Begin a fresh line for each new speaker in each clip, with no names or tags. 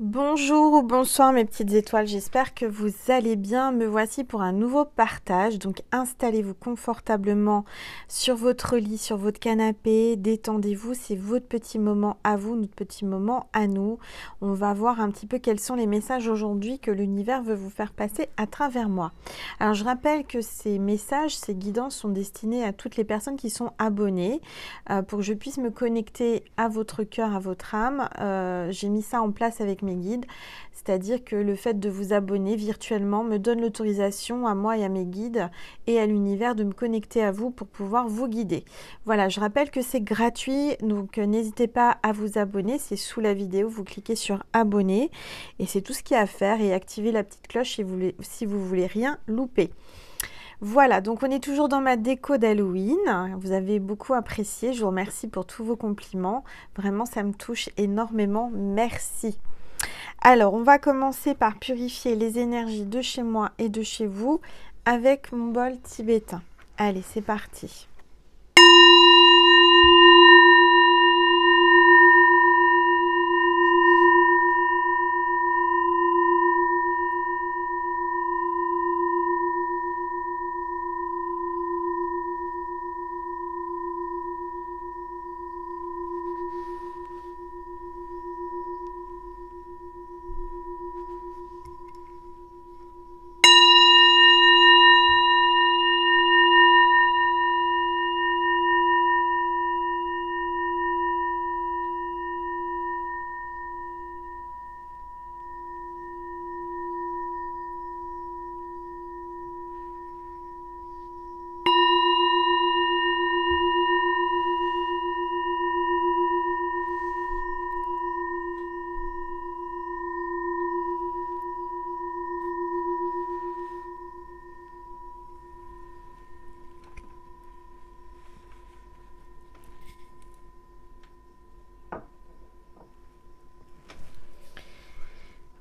Bonjour ou bonsoir mes petites étoiles, j'espère que vous allez bien. Me voici pour un nouveau partage, donc installez-vous confortablement sur votre lit, sur votre canapé, détendez-vous, c'est votre petit moment à vous, notre petit moment à nous. On va voir un petit peu quels sont les messages aujourd'hui que l'univers veut vous faire passer à travers moi. Alors je rappelle que ces messages, ces guidances sont destinés à toutes les personnes qui sont abonnées pour que je puisse me connecter à votre cœur, à votre âme. J'ai mis ça en place avec mes guides, c'est-à-dire que le fait de vous abonner virtuellement me donne l'autorisation à moi et à mes guides et à l'univers de me connecter à vous pour pouvoir vous guider. Voilà, je rappelle que c'est gratuit, donc n'hésitez pas à vous abonner, c'est sous la vidéo, vous cliquez sur abonner et c'est tout ce qu'il y a à faire et activez la petite cloche si vous voulez rien louper. Voilà, donc on est toujours dans ma déco d'Halloween. Vous avez beaucoup apprécié, je vous remercie pour tous vos compliments. Vraiment, ça me touche énormément, merci. Alors, on va commencer par purifier les énergies de chez moi et de chez vous avec mon bol tibétain. Allez, c'est parti.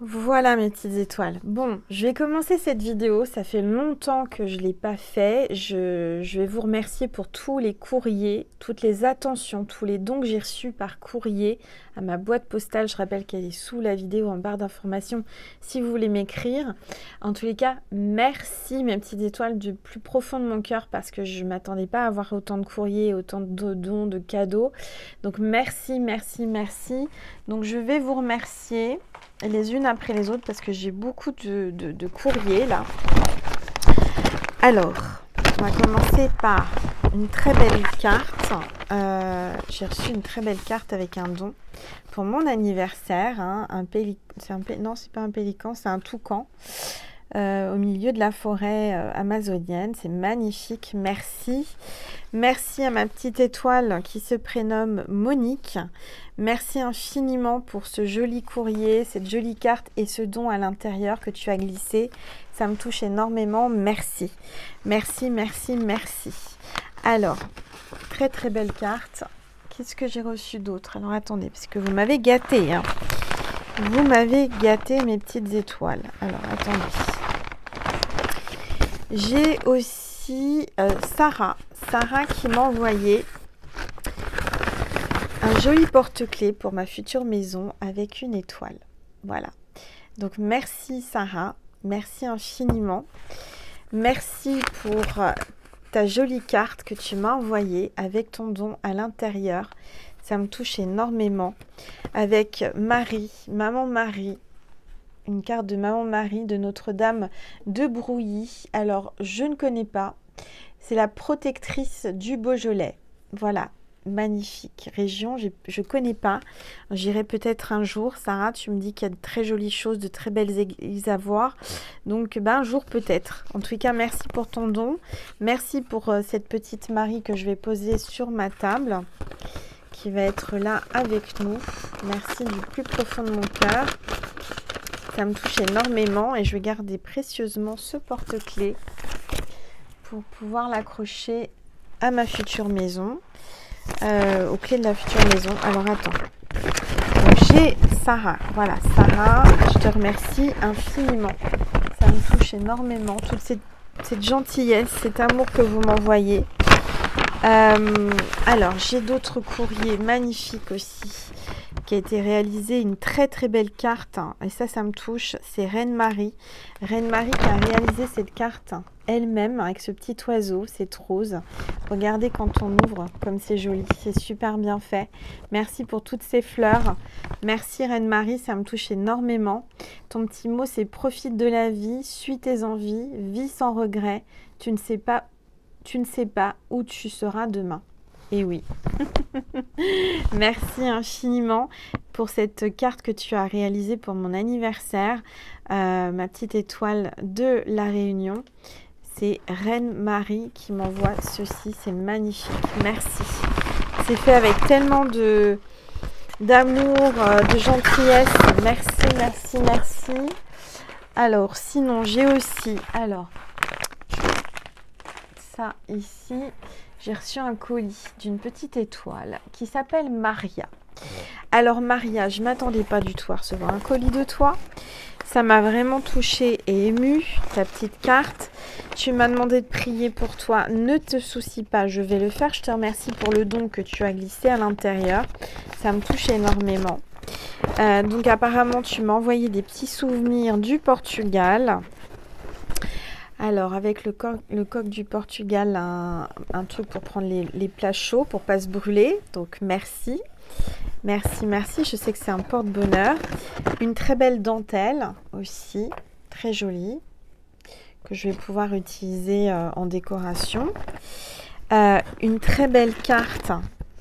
Voilà mes petites étoiles. Bon, je vais commencer cette vidéo. Ça fait longtemps que je ne l'ai pas fait. Je vais vous remercier pour tous les courriers, toutes les attentions, tous les dons que j'ai reçus par courrier à ma boîte postale. Je rappelle qu'elle est sous la vidéo en barre d'informations si vous voulez m'écrire. En tous les cas, merci mes petites étoiles du plus profond de mon cœur parce que je ne m'attendais pas à avoir autant de courriers, autant de dons, de cadeaux. Donc merci, merci, merci. Donc je vais vous remercier les unes après les autres parce que j'ai beaucoup de courriers là. Alors, on va commencer par une très belle carte. J'ai reçu une très belle carte avec un don pour mon anniversaire. Hein, non, c'est pas un pélican, c'est un toucan. Au milieu de la forêt amazonienne. C'est magnifique, merci. Merci à ma petite étoile qui se prénomme Monique. Merci infiniment pour ce joli courrier, cette jolie carte et ce don à l'intérieur que tu as glissé. Ça me touche énormément, merci. Merci, merci, merci. Alors, très très belle carte. Qu'est-ce que j'ai reçu d'autre? Alors attendez, parce que vous m'avez gâté, hein. Vous m'avez gâté mes petites étoiles. Alors attendez. J'ai aussi Sarah qui m'a envoyé un joli porte-clés pour ma future maison avec une étoile. Voilà. Donc merci Sarah, merci infiniment. Merci pour ta jolie carte que tu m'as envoyée avec ton don à l'intérieur. Ça me touche énormément. Avec Marie, Maman Marie. Une carte de Maman Marie de Notre-Dame de Brouilly. Alors, je ne connais pas. C'est la protectrice du Beaujolais. Voilà, magnifique région. Je ne connais pas. J'irai peut-être un jour. Sarah, tu me dis qu'il y a de très jolies choses, de très belles églises à voir. Donc, un jour peut-être. En tout cas, merci pour ton don. Merci pour cette petite Marie que je vais poser sur ma table, qui va être là avec nous. Merci du plus profond de mon cœur. Ça me touche énormément et je vais garder précieusement ce porte-clés pour pouvoir l'accrocher à ma future maison, aux clés de la future maison. Alors attends, donc j'ai Sarah, voilà Sarah, je te remercie infiniment, ça me touche énormément, toute cette gentillesse, cet amour que vous m'envoyez. Alors j'ai d'autres courriers magnifiques aussi qui a été réalisée, une très très belle carte, hein, et ça me touche, c'est Reine Marie. Reine Marie qui a réalisé cette carte elle-même avec ce petit oiseau, cette rose. Regardez quand on ouvre, comme c'est joli, c'est super bien fait. Merci pour toutes ces fleurs. Merci Reine Marie, ça me touche énormément. Ton petit mot, c'est profite de la vie, suis tes envies, vis sans regret. Tu ne sais pas où tu seras demain. Et oui. Merci infiniment pour cette carte que tu as réalisée pour mon anniversaire. Ma petite étoile de la Réunion. C'est Reine Marie qui m'envoie ceci. C'est magnifique. Merci. C'est fait avec tellement d'amour, de gentillesse. Merci, merci, merci. Alors, sinon, j'ai aussi... Alors, ça ici... J'ai reçu un colis d'une petite étoile qui s'appelle Maria. Alors Maria, je ne m'attendais pas du tout à recevoir un colis de toi. Ça m'a vraiment touchée et émue, ta petite carte. Tu m'as demandé de prier pour toi. Ne te soucie pas, je vais le faire. Je te remercie pour le don que tu as glissé à l'intérieur. Ça me touche énormément. Donc apparemment, tu m'as envoyé des petits souvenirs du Portugal. Alors, avec le coq du Portugal, un truc pour prendre les plats chauds, pour ne pas se brûler. Donc, merci. Merci, merci. Je sais que c'est un porte-bonheur. Une très belle dentelle aussi, très jolie, que je vais pouvoir utiliser en décoration. Une très belle carte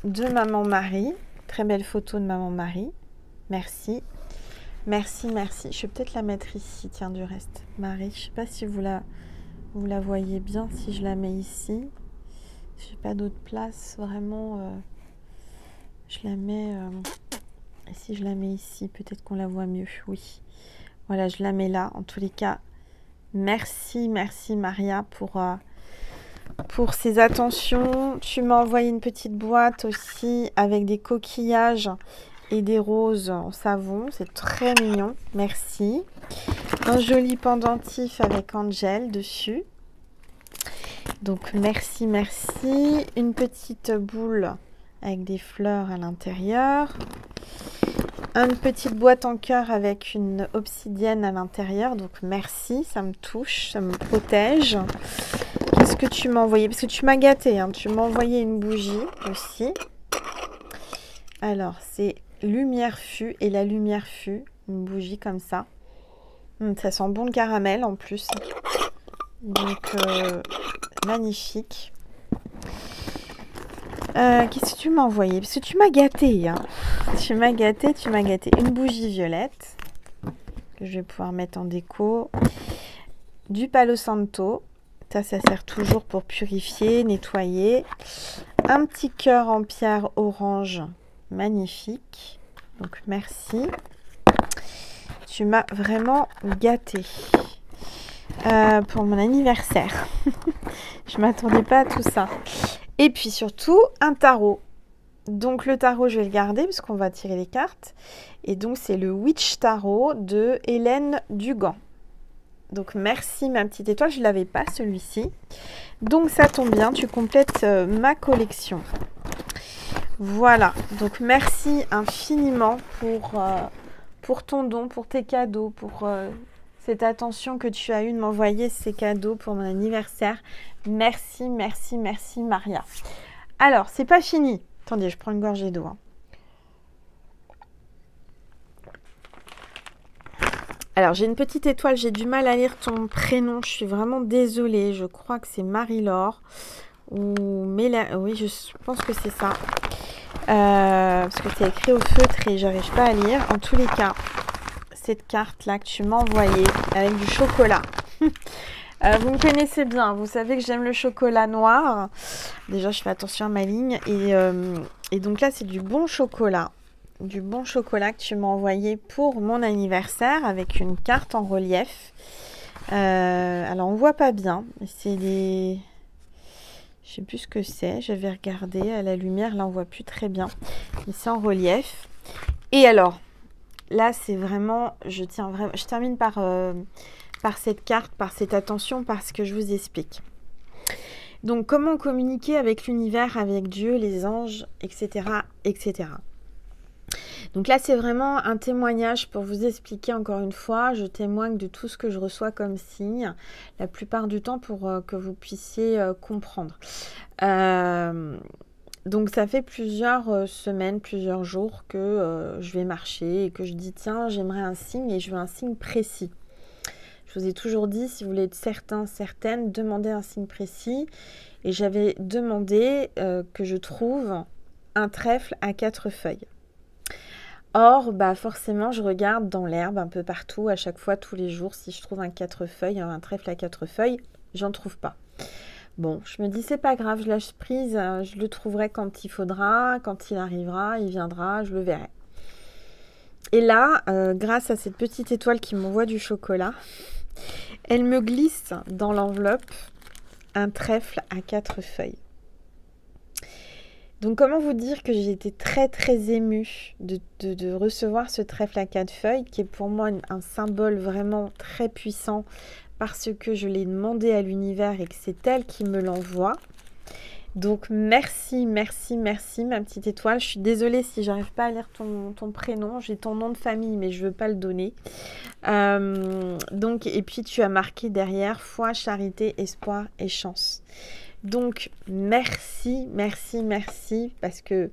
de Maman Marie. Très belle photo de Maman Marie. Merci. Merci, merci. Je vais peut-être la mettre ici, tiens, du reste. Marie, je ne sais pas si vous la voyez bien, si je la mets ici. Je n'ai pas d'autre place, vraiment. Je la mets... et si je la mets ici, peut-être qu'on la voit mieux. Oui. Voilà, je la mets là. En tous les cas, merci, merci Maria pour ces attentions. Tu m'as envoyé une petite boîte aussi avec des coquillages et des roses en savon. C'est très mignon. Merci. Un joli pendentif avec Angel dessus. Donc merci, merci. Une petite boule avec des fleurs à l'intérieur. Une petite boîte en cœur avec une obsidienne à l'intérieur. Donc merci, ça me touche, ça me protège. Qu'est-ce que tu m'as envoyé? Parce que tu m'as gâté, hein. Tu m'as envoyé une bougie aussi. Alors, c'est lumière fût et la lumière fût. Une bougie comme ça. Ça sent bon le caramel en plus. Donc, magnifique. Qu'est-ce que tu m'as envoyé? Parce que tu m'as gâté, hein. Tu m'as gâté, tu m'as gâté. Une bougie violette que je vais pouvoir mettre en déco. Du Palo Santo. Ça sert toujours pour purifier, nettoyer. Un petit cœur en pierre orange. Magnifique. Donc, merci. Tu m'as vraiment gâté. Pour mon anniversaire. Je ne m'attendais pas à tout ça. Et puis surtout, un tarot. Donc le tarot, je vais le garder parce qu'on va tirer les cartes. Et donc c'est le Witch Tarot de Hélène Dugan. Donc merci ma petite étoile, je ne l'avais pas celui-ci. Donc ça tombe bien, tu complètes ma collection. Voilà, donc merci infiniment pour ton don, pour tes cadeaux, pour cette attention que tu as eue de m'envoyer ces cadeaux pour mon anniversaire. Merci, merci, merci Maria. Alors, c'est pas fini. Attendez, je prends une gorgée d'eau. Alors, j'ai une petite étoile, j'ai du mal à lire ton prénom. Je suis vraiment désolée. Je crois que c'est Marie-Laure. Ou Mélanie. Oui, je pense que c'est ça. Parce que c'est écrit au feutre et j'arrive pas à lire. En tous les cas, cette carte-là que tu m'as envoyée avec du chocolat. Vous me connaissez bien, vous savez que j'aime le chocolat noir. Déjà, je fais attention à ma ligne. Et donc là, c'est du bon chocolat. Du bon chocolat que tu m'as envoyé pour mon anniversaire avec une carte en relief. Alors, on voit pas bien. C'est des... Je sais plus ce que c'est. Je vais regarder à la lumière. Là, on voit plus très bien. Mais c'est en relief. Et alors, là, c'est vraiment... Je termine par cette carte, par cette attention, parce que je vous explique. Donc, comment communiquer avec l'univers, avec Dieu, les anges, etc., etc. Donc là, c'est vraiment un témoignage pour vous expliquer encore une fois. Je témoigne de tout ce que je reçois comme signe, la plupart du temps pour que vous puissiez comprendre. Donc ça fait plusieurs semaines, plusieurs jours que je vais marcher et que je dis tiens, j'aimerais un signe et je veux un signe précis. Je vous ai toujours dit, si vous voulez être certain, certaine, demandez un signe précis. Et j'avais demandé que je trouve un trèfle à 4 feuilles. Or, bah forcément, je regarde dans l'herbe un peu partout, à chaque fois, tous les jours, si je trouve un 4 feuilles, un trèfle à 4 feuilles, j'en trouve pas. Bon, je me dis, c'est pas grave, je lâche prise, je le trouverai quand il faudra, quand il arrivera, il viendra, je le verrai. Et là, grâce à cette petite étoile qui m'envoie du chocolat, elle me glisse dans l'enveloppe un trèfle à 4 feuilles. Donc, comment vous dire que j'ai été très très émue de recevoir ce trèfle à 4 feuilles, qui est pour moi un symbole vraiment très puissant, parce que je l'ai demandé à l'univers et que c'est elle qui me l'envoie. Donc, merci, merci, merci, ma petite étoile. Je suis désolée si j'arrive pas à lire ton prénom. J'ai ton nom de famille, mais je veux pas le donner. Donc, et puis, tu as marqué derrière foi, charité, espoir et chance. Donc, merci, merci, merci, parce que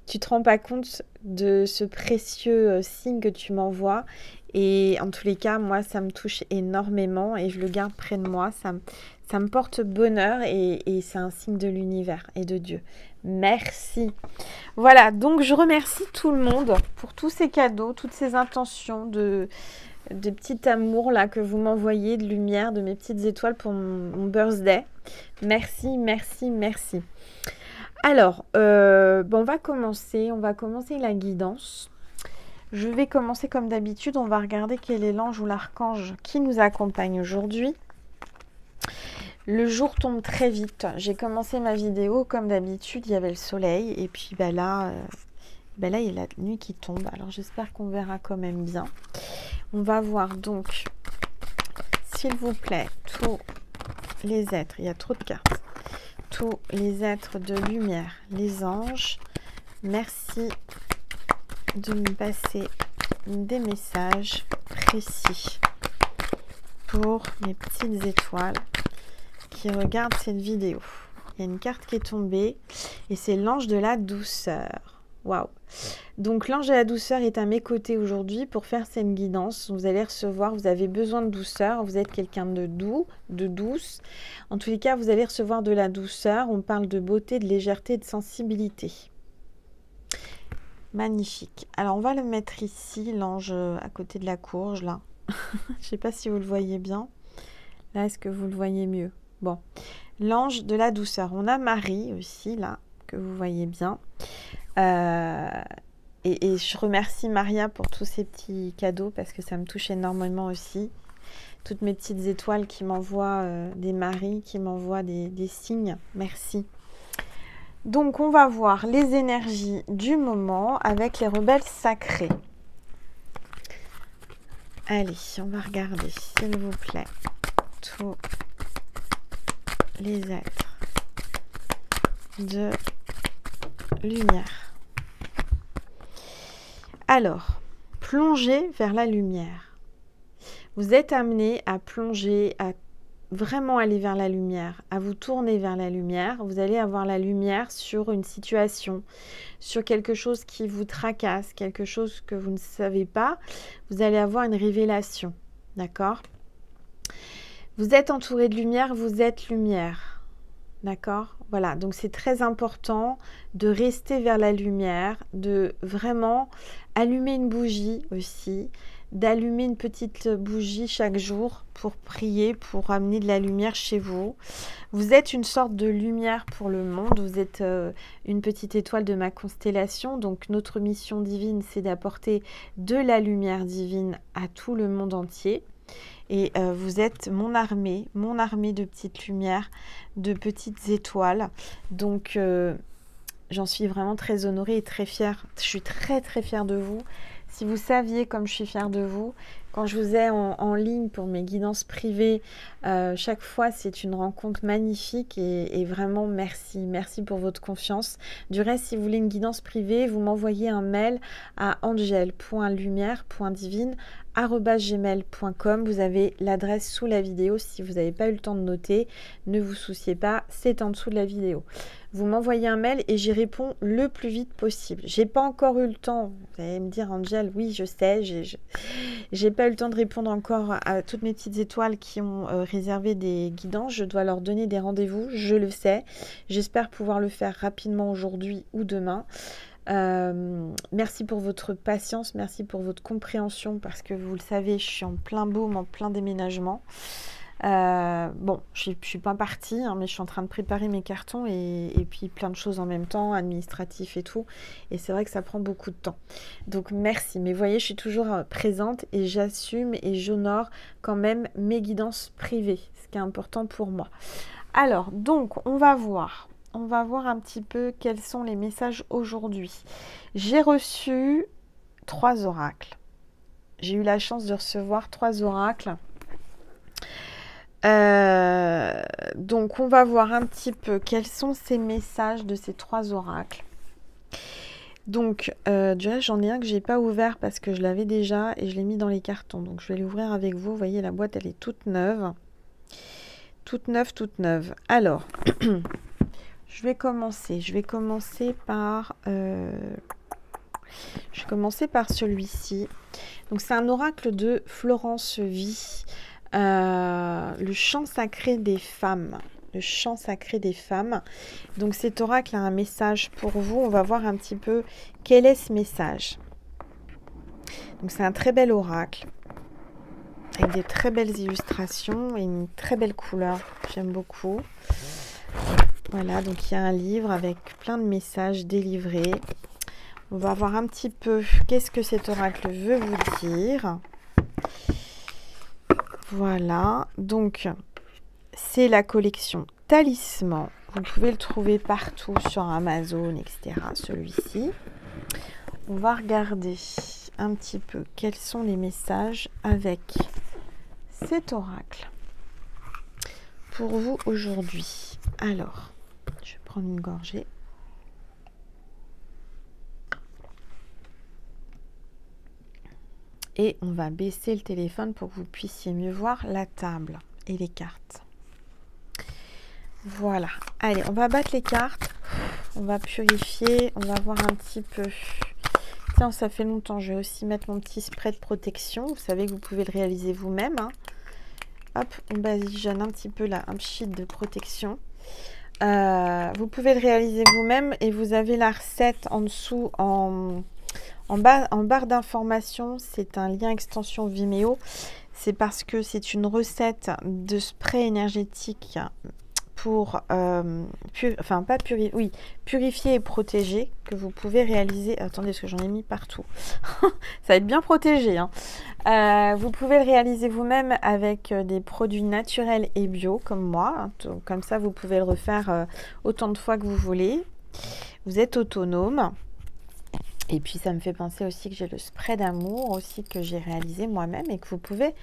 tu te rends pas compte de ce précieux signe que tu m'envoies. Et en tous les cas, moi, ça me touche énormément et je le garde près de moi. Ça me porte bonheur et c'est un signe de l'univers et de Dieu. Merci. Voilà, donc je remercie tout le monde pour tous ces cadeaux, toutes ces intentions de petit amour là que vous m'envoyez, de lumière, de mes petites étoiles pour mon birthday. Merci, merci, merci. Alors, on va commencer la guidance. Je vais commencer comme d'habitude, on va regarder quel est l'ange ou l'archange qui nous accompagne aujourd'hui. Le jour tombe très vite. J'ai commencé ma vidéo comme d'habitude, il y avait le soleil et puis là, il y a la nuit qui tombe. Alors j'espère qu'on verra quand même bien. On va voir donc, s'il vous plaît, tous les êtres, il y a trop de cartes, tous les êtres de lumière, les anges, merci de me passer des messages précis pour mes petites étoiles qui regardent cette vidéo. Il y a une carte qui est tombée et c'est l'ange de la douceur. Waouh! Donc l'ange de la douceur est à mes côtés aujourd'hui pour faire cette guidance. Vous allez recevoir, vous avez besoin de douceur, vous êtes quelqu'un de doux, de douce. En tous les cas, vous allez recevoir de la douceur. On parle de beauté, de légèreté, de sensibilité. Magnifique. Alors, on va le mettre ici, l'ange à côté de la courge, là. Je ne sais pas si vous le voyez bien. Là, est-ce que vous le voyez mieux? Bon. L'ange de la douceur. On a Marie aussi, là, que vous voyez bien. Et je remercie Maria pour tous ces petits cadeaux parce que ça me touche énormément aussi. Toutes mes petites étoiles qui m'envoient des maris, qui m'envoient des signes. Merci. Donc, on va voir les énergies du moment avec les rebelles sacrés. Allez, on va regarder, s'il vous plaît, tous les êtres de lumière. Alors, plongez vers la lumière. Vous êtes amené à plonger, à vraiment aller vers la lumière, à vous tourner vers la lumière. Vous allez avoir la lumière sur une situation, sur quelque chose qui vous tracasse, quelque chose que vous ne savez pas. Vous allez avoir une révélation, d'accord? Vous êtes entouré de lumière, vous êtes lumière, d'accord? Voilà, donc c'est très important de rester vers la lumière, de vraiment allumer une bougie aussi, d'allumer une petite bougie chaque jour pour prier, pour amener de la lumière chez vous. Vous êtes une sorte de lumière pour le monde, vous êtes une petite étoile de ma constellation, donc notre mission divine, c'est d'apporter de la lumière divine à tout le monde entier. Et vous êtes mon armée de petites lumières, de petites étoiles. Donc, j'en suis vraiment très honorée et très fière. Je suis très très fière de vous. Si vous saviez comme je suis fière de vous, quand je vous ai en ligne pour mes guidances privées, chaque fois c'est une rencontre magnifique et vraiment merci. Merci pour votre confiance. Du reste, si vous voulez une guidance privée, vous m'envoyez un mail à angel.lumière.divine@gmail.com. Vous avez l'adresse sous la vidéo. Si vous n'avez pas eu le temps de noter, ne vous souciez pas, c'est en dessous de la vidéo. Vous m'envoyez un mail et j'y réponds le plus vite possible. J'ai pas encore eu le temps. Vous allez me dire, Angel, oui, je sais, j'ai pas eu le temps de répondre encore à toutes mes petites étoiles qui ont réservé des guidances. Je dois leur donner des rendez-vous, je le sais. J'espère pouvoir le faire rapidement aujourd'hui ou demain. Merci pour votre patience, merci pour votre compréhension parce que vous le savez, je suis en plein boom, en plein déménagement. Bon, je suis pas partie, hein, mais je suis en train de préparer mes cartons et puis plein de choses en même temps, administratif et tout. Et c'est vrai que ça prend beaucoup de temps. Donc merci. Mais vous voyez, je suis toujours présente et j'assume et j'honore quand même mes guidances privées, ce qui est important pour moi. Alors, donc, on va voir un petit peu quels sont les messages aujourd'hui. J'ai reçu 3 oracles. J'ai eu la chance de recevoir 3 oracles. Donc, on va voir un petit peu quels sont ces messages de ces 3 oracles. Donc, j'en ai un que je n'ai pas ouvert parce que je l'avais déjà et je l'ai mis dans les cartons. Donc, je vais l'ouvrir avec vous. Vous voyez, la boîte, elle est toute neuve. Toute neuve, toute neuve. Alors, je vais commencer par celui-ci. Donc, c'est un oracle de Florence Vie. Le chant sacré des femmes. Le chant sacré des femmes. Donc cet oracle a un message pour vous. On va voir un petit peu quel est ce message. Donc c'est un très bel oracle. Avec des très belles illustrations et une très belle couleur. J'aime beaucoup. Voilà, donc il y a un livre avec plein de messages délivrés. On va voir un petit peu qu'est-ce que cet oracle veut vous dire. Voilà, donc c'est la collection Talisman. Vous pouvez le trouver partout sur Amazon, etc. Celui-ci. On va regarder un petit peu quels sont les messages avec cet oracle pour vous aujourd'hui. Alors, je vais prendre une gorgée. Et on va baisser le téléphone pour que vous puissiez mieux voir la table et les cartes. Voilà. Allez, on va battre les cartes. On va purifier. On va voir un petit peu. Tiens, ça fait longtemps. Je vais aussi mettre mon petit spray de protection. Vous savez que vous pouvez le réaliser vous-même. Hein. Hop, on badigeonne un petit peu là, un sheet de protection. Vous pouvez le réaliser vous-même et vous avez la recette en dessous en barre d'information. C'est un lien extension Vimeo. C'est parce que c'est une recette de spray énergétique pour purifier et protéger que vous pouvez réaliser. Attendez, parce que j'en ai mis partout. Ça va être bien protégé. Hein. Vous pouvez le réaliser vous-même avec des produits naturels et bio comme moi. Donc, comme ça, vous pouvez le refaire autant de fois que vous voulez. Vous êtes autonome. Et puis, ça me fait penser aussi que j'ai le spray d'amour aussi que j'ai réalisé moi-même et que vous pouvez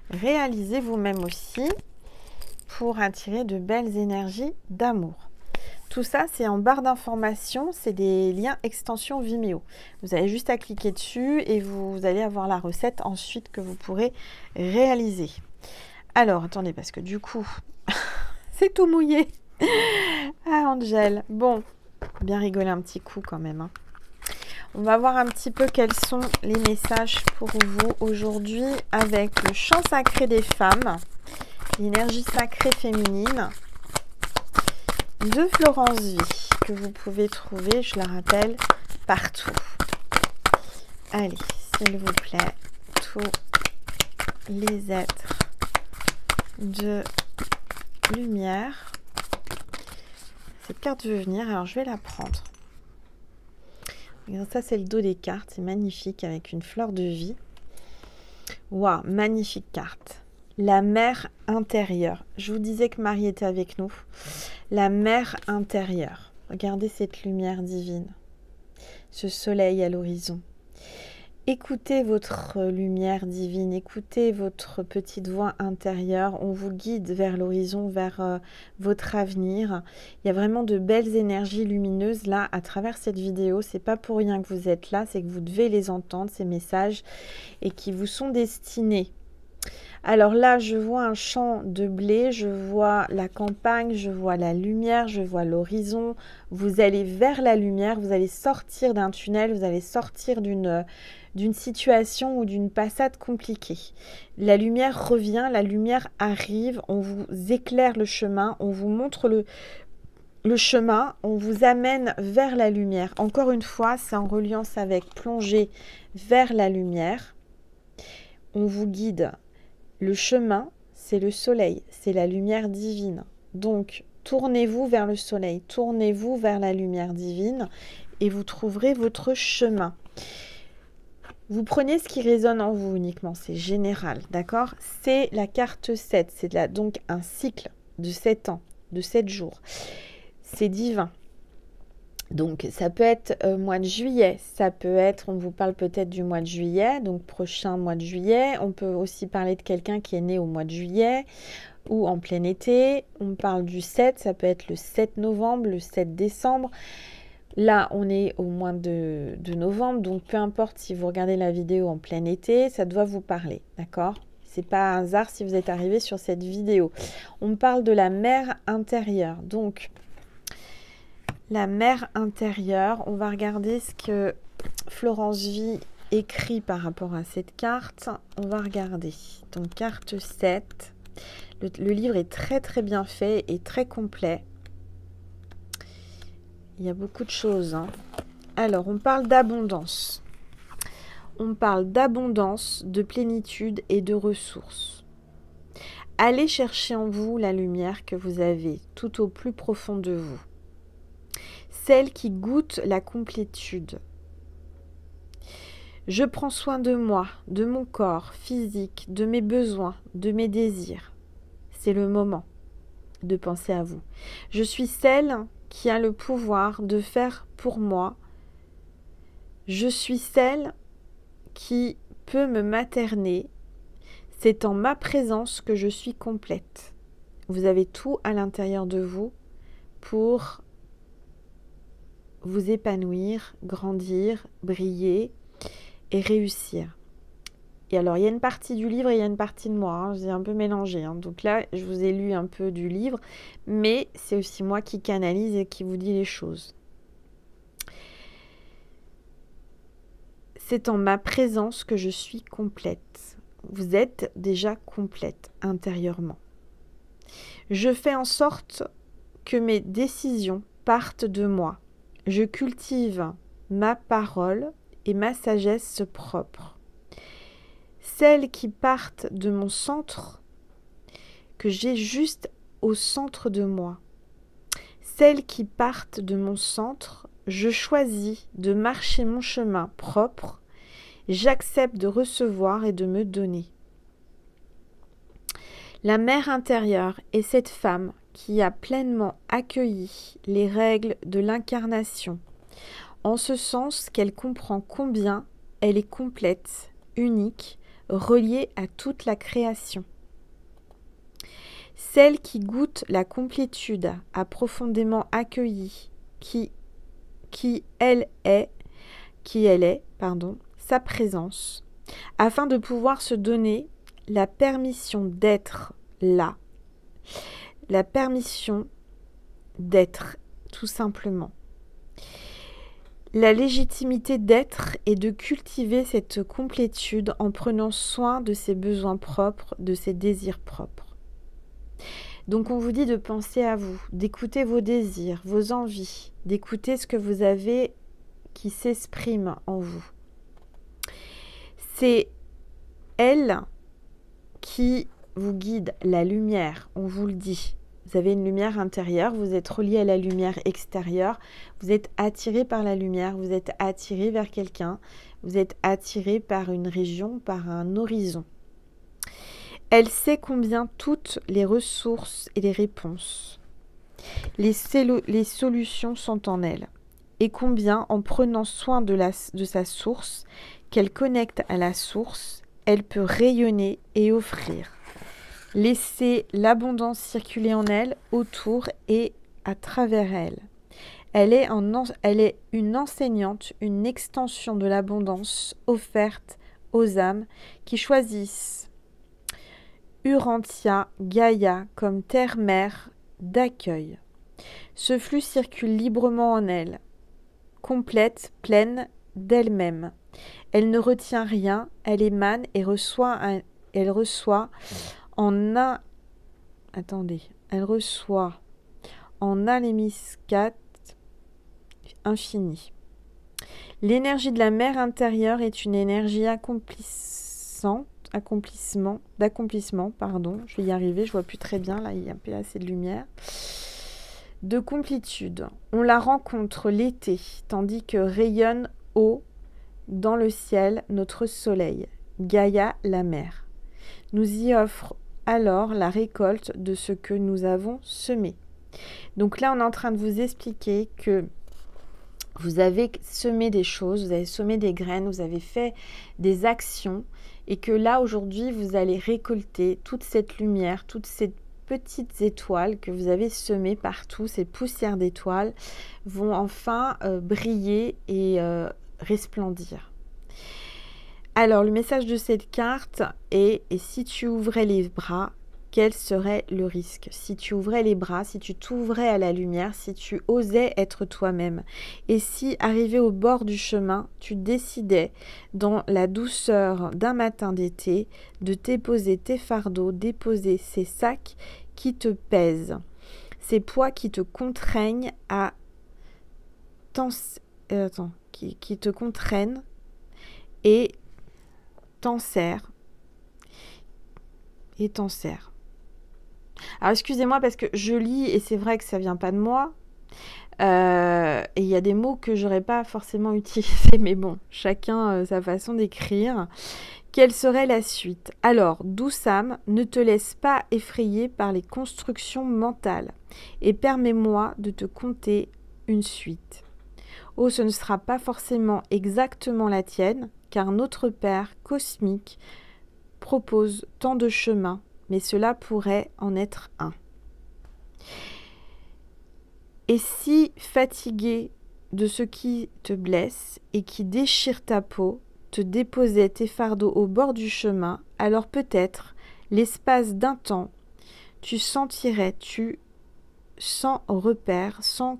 réaliser vous-même aussi pour attirer de belles énergies d'amour. Tout ça, c'est en barre d'information, c'est des liens extension Vimeo. Vous avez juste à cliquer dessus et vous allez avoir la recette ensuite que vous pourrez réaliser. Alors, attendez, parce que du coup, c'est tout mouillé. Ah, Angel. Bon, bien rigoler un petit coup quand même. Hein. On va voir un petit peu quels sont les messages pour vous aujourd'hui avec le chant sacré des femmes, l'énergie sacrée féminine de Florence Vie, que vous pouvez trouver, je la rappelle, partout. Allez, s'il vous plaît, tous les êtres de lumière. Cette carte veut venir, alors je vais la prendre. Ça, c'est le dos des cartes. C'est magnifique avec une fleur de vie. Waouh, magnifique carte. La mer intérieure. Je vous disais que Marie était avec nous. La mer intérieure. Regardez cette lumière divine. Ce soleil à l'horizon. Écoutez votre lumière divine, écoutez votre petite voix intérieure. On vous guide vers l'horizon, vers votre avenir. Il y a vraiment de belles énergies lumineuses là à travers cette vidéo. C'est pas pour rien que vous êtes là, c'est que vous devez les entendre, ces messages, et qui vous sont destinés. Alors là, je vois un champ de blé, je vois la campagne, je vois la lumière, je vois l'horizon. Vous allez vers la lumière, vous allez sortir d'un tunnel, vous allez sortir d'une situation ou d'une passade compliquée. La lumière revient, la lumière arrive, on vous éclaire le chemin, on vous montre le chemin, on vous amène vers la lumière. Encore une fois, c'est en reliance avec plonger vers la lumière. On vous guide. Le chemin, c'est le soleil, c'est la lumière divine. Donc, tournez-vous vers le soleil, tournez-vous vers la lumière divine et vous trouverez votre chemin. Vous prenez ce qui résonne en vous uniquement, c'est général, d'accord? C'est la carte 7, c'est donc un cycle de 7 ans, de 7 jours. C'est divin. Donc, ça peut être mois de juillet, ça peut être, on vous parle peut-être du mois de juillet, donc prochain mois de juillet. On peut aussi parler de quelqu'un qui est né au mois de juillet ou en plein été. On parle du 7, ça peut être le 7 novembre, le 7 décembre. Là, on est au mois de novembre, donc peu importe si vous regardez la vidéo en plein été, ça doit vous parler, d'accord? C'est pas un hasard si vous êtes arrivé sur cette vidéo. On parle de la mer intérieure, donc... La mer intérieure, on va regarder ce que Florence Vie écrit par rapport à cette carte. On va regarder. Donc, carte 7. Le livre est très très bien fait et très complet. Il y a beaucoup de choses. Hein. Alors, on parle d'abondance. On parle d'abondance, de plénitude et de ressources. Allez chercher en vous la lumière que vous avez tout au plus profond de vous. Celle qui goûte la complétude. Je prends soin de moi, de mon corps physique, de mes besoins, de mes désirs. C'est le moment de penser à vous. Je suis celle qui a le pouvoir de faire pour moi. Je suis celle qui peut me materner. C'est en ma présence que je suis complète. Vous avez tout à l'intérieur de vous pour vous épanouir, grandir, briller et réussir. Et alors, il y a une partie du livre et il y a une partie de moi. Hein, j'ai un peu mélangé. Hein. Donc là, je vous ai lu un peu du livre, mais c'est aussi moi qui canalise et qui vous dit les choses. C'est en ma présence que je suis complète. Vous êtes déjà complète intérieurement. Je fais en sorte que mes décisions partent de moi. Je cultive ma parole et ma sagesse propre. Celles qui partent de mon centre, que j'ai juste au centre de moi. Celles qui partent de mon centre, je choisis de marcher mon chemin propre. J'accepte de recevoir et de me donner. La mère intérieure est cette femme qui a pleinement accueilli les règles de l'incarnation, en ce sens qu'elle comprend combien elle est complète, unique, reliée à toute la création. Celle qui goûte la complétude a profondément accueilli qui elle est, sa présence, afin de pouvoir se donner la permission d'être là. La permission d'être, tout simplement. La légitimité d'être et de cultiver cette complétude en prenant soin de ses besoins propres, de ses désirs propres. Donc on vous dit de penser à vous, d'écouter vos désirs, vos envies, d'écouter ce que vous avez qui s'exprime en vous. C'est elle qui vous guide, la lumière, on vous le dit. Vous avez une lumière intérieure, vous êtes relié à la lumière extérieure, vous êtes attiré par la lumière, vous êtes attiré vers quelqu'un, vous êtes attiré par une région, par un horizon. Elle sait combien toutes les ressources et les réponses, les solutions sont en elle, et combien en prenant soin de sa source, qu'elle connecte à la source, elle peut rayonner et offrir. Laissez l'abondance circuler en elle, autour et à travers elle. Elle est une enseignante, une extension de l'abondance offerte aux âmes qui choisissent Urantia, Gaïa comme terre-mère d'accueil. Ce flux circule librement en elle, complète, pleine d'elle-même. Elle ne retient rien, elle émane et elle reçoit en un... Attendez, elle reçoit en un lémiscate infini. L'énergie de la mère intérieure est une énergie d'accomplissement, je vais y arriver, je vois plus très bien, là il y a un peu assez de lumière, de complétude. On la rencontre l'été, tandis que rayonne haut dans le ciel notre soleil, Gaïa la mère. Nous y offre alors la récolte de ce que nous avons semé. Donc là on est en train de vous expliquer que vous avez semé des choses, vous avez semé des graines, vous avez fait des actions et que là aujourd'hui vous allez récolter toute cette lumière, toutes ces petites étoiles que vous avez semées partout, ces poussières d'étoiles vont enfin briller et resplendir. Alors le message de cette carte est « Et si tu ouvrais les bras, quel serait le risque ?» Si tu ouvrais les bras, si tu t'ouvrais à la lumière, si tu osais être toi-même. Et si, arrivé au bord du chemin, tu décidais, dans la douceur d'un matin d'été, de déposer tes fardeaux, déposer ces sacs qui te pèsent, ces poids qui te contraignent à... qui te contraignent et t'en serrent. Et t'en serrent. Alors excusez-moi parce que je lis et c'est vrai que ça vient pas de moi et il y a des mots que j'aurais pas forcément utilisés, mais bon, chacun sa façon d'écrire. Quelle serait la suite? Alors, douce âme, ne te laisse pas effrayer par les constructions mentales et permets-moi de te conter une suite. Oh, ce ne sera pas forcément exactement la tienne, car notre Père cosmique propose tant de chemins, mais cela pourrait en être un. Et si fatigué de ce qui te blesse et qui déchire ta peau, te déposait tes fardeaux au bord du chemin, alors peut-être, l'espace d'un temps, tu sentirais, sans repère, sans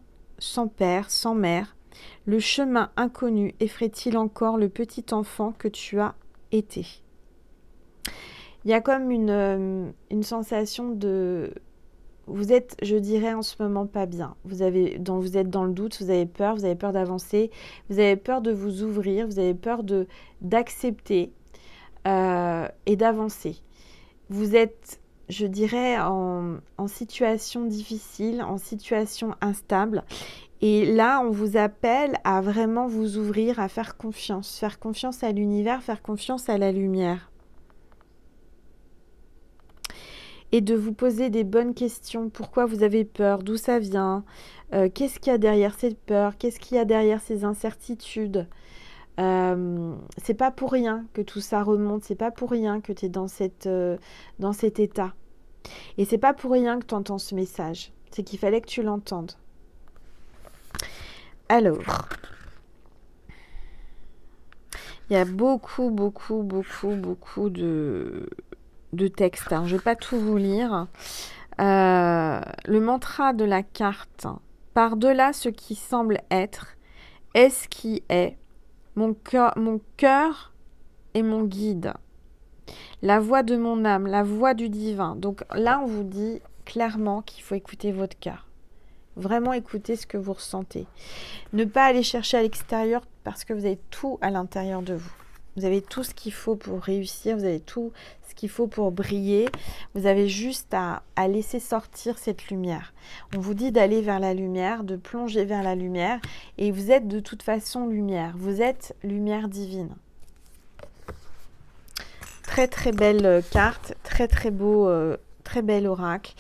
père, sans mère, le chemin inconnu effraie-t-il encore le petit enfant que tu as été? Il y a comme une sensation de... Vous êtes, je dirais, en ce moment pas bien. Vous êtes dans le doute, vous avez peur d'avancer, vous avez peur de vous ouvrir, vous avez peur d'accepter et d'avancer. Vous êtes, je dirais, en situation difficile, en situation instable. Et là, on vous appelle à vraiment vous ouvrir, à faire confiance à l'univers, faire confiance à la lumière. Et de vous poser des bonnes questions. Pourquoi vous avez peur? D'où ça vient? Qu'est-ce qu'il y a derrière cette peur? Qu'est-ce qu'il y a derrière ces incertitudes? C'est pas pour rien que tout ça remonte. C'est pas pour rien que tu es dans cet état. Et c'est pas pour rien que tu entends ce message. C'est qu'il fallait que tu l'entendes. Alors, il y a beaucoup de textes. Alors, je ne vais pas tout vous lire. Le mantra de la carte. Par-delà ce qui semble être, est ce qui est. Mon cœur est mon guide. La voix de mon âme, la voix du divin. Donc là, on vous dit clairement qu'il faut écouter votre cœur. Vraiment écouter ce que vous ressentez. Ne pas aller chercher à l'extérieur parce que vous avez tout à l'intérieur de vous. Vous avez tout ce qu'il faut pour réussir, vous avez tout ce qu'il faut pour briller. Vous avez juste à laisser sortir cette lumière. On vous dit d'aller vers la lumière, de plonger vers la lumière. Et vous êtes de toute façon lumière. Vous êtes lumière divine. Très très belle carte, très beau, très bel oracle.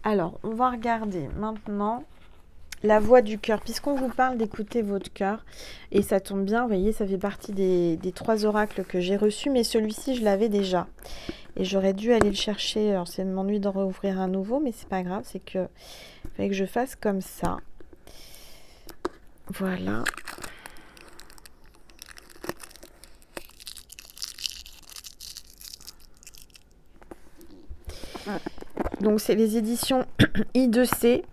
Alors, on va regarder maintenant la voix du cœur, puisqu'on vous parle d'écouter votre cœur, et ça tombe bien, vous voyez, ça fait partie des 3 oracles que j'ai reçus, mais celui-ci, je l'avais déjà. Et j'aurais dû aller le chercher, alors c'est m'ennuie d'en rouvrir un nouveau, mais c'est pas grave, c'est que il fallait que je fasse comme ça. Voilà. Donc c'est les éditions I2C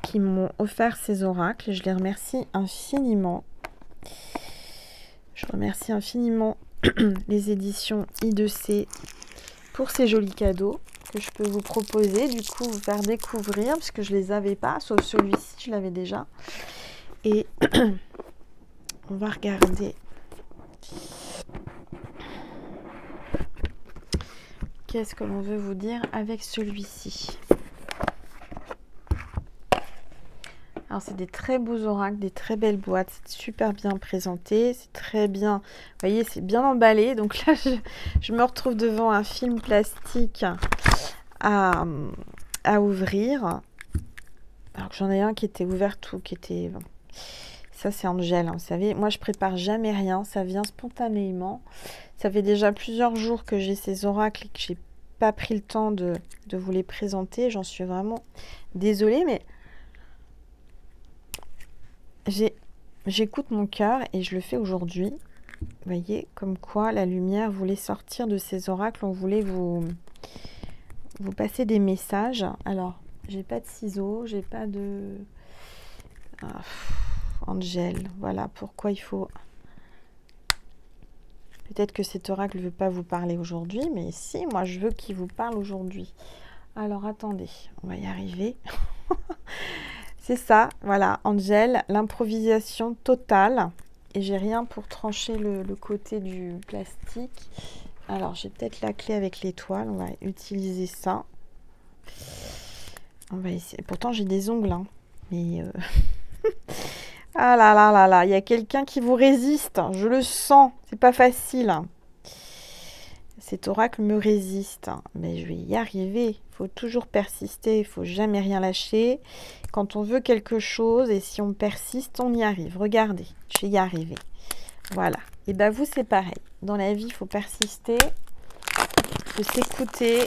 qui m'ont offert ces oracles. Je les remercie infiniment. Je remercie infiniment les éditions I2C pour ces jolis cadeaux que je peux vous proposer, du coup vous faire découvrir, parce que je les avais pas, sauf celui-ci, je l'avais déjà. Et on va regarder qu'est-ce que l'on veut vous dire avec celui-ci. Alors, c'est des très beaux oracles, des très belles boîtes. C'est super bien présenté. C'est très bien... Vous voyez, c'est bien emballé. Donc là, je me retrouve devant un film plastique à ouvrir. Alors que j'en ai un qui était ouvert tout, qui était... Ça, c'est Angel, hein, vous savez. Moi, je prépare jamais rien. Ça vient spontanément. Ça fait déjà plusieurs jours que j'ai ces oracles et que j'ai pas pris le temps de vous les présenter. J'en suis vraiment désolée, mais... J'écoute mon cœur et je le fais aujourd'hui. Vous voyez, comme quoi la lumière voulait sortir de ces oracles. On voulait vous passer des messages. Alors, j'ai pas de ciseaux, j'ai pas de... Angel, voilà pourquoi il faut... Peut-être que cet oracle ne veut pas vous parler aujourd'hui, mais si, moi je veux qu'il vous parle aujourd'hui. Alors, attendez, on va y arriver. C'est ça, voilà, Angel, l'improvisation totale. Et j'ai rien pour trancher le côté du plastique. Alors, j'ai peut-être la clé avec l'étoile. On va utiliser ça. On va essayer. Pourtant, j'ai des ongles, hein. Mais... ah là là là là, il y a quelqu'un qui vous résiste. Je le sens. C'est pas facile. Cet oracle me résiste. Mais je vais y arriver. Il faut toujours persister. Il faut jamais rien lâcher. Quand on veut quelque chose et si on persiste, on y arrive. Regardez, je vais y arriver. Voilà. Et bien vous, c'est pareil. Dans la vie, il faut persister. Il faut s'écouter.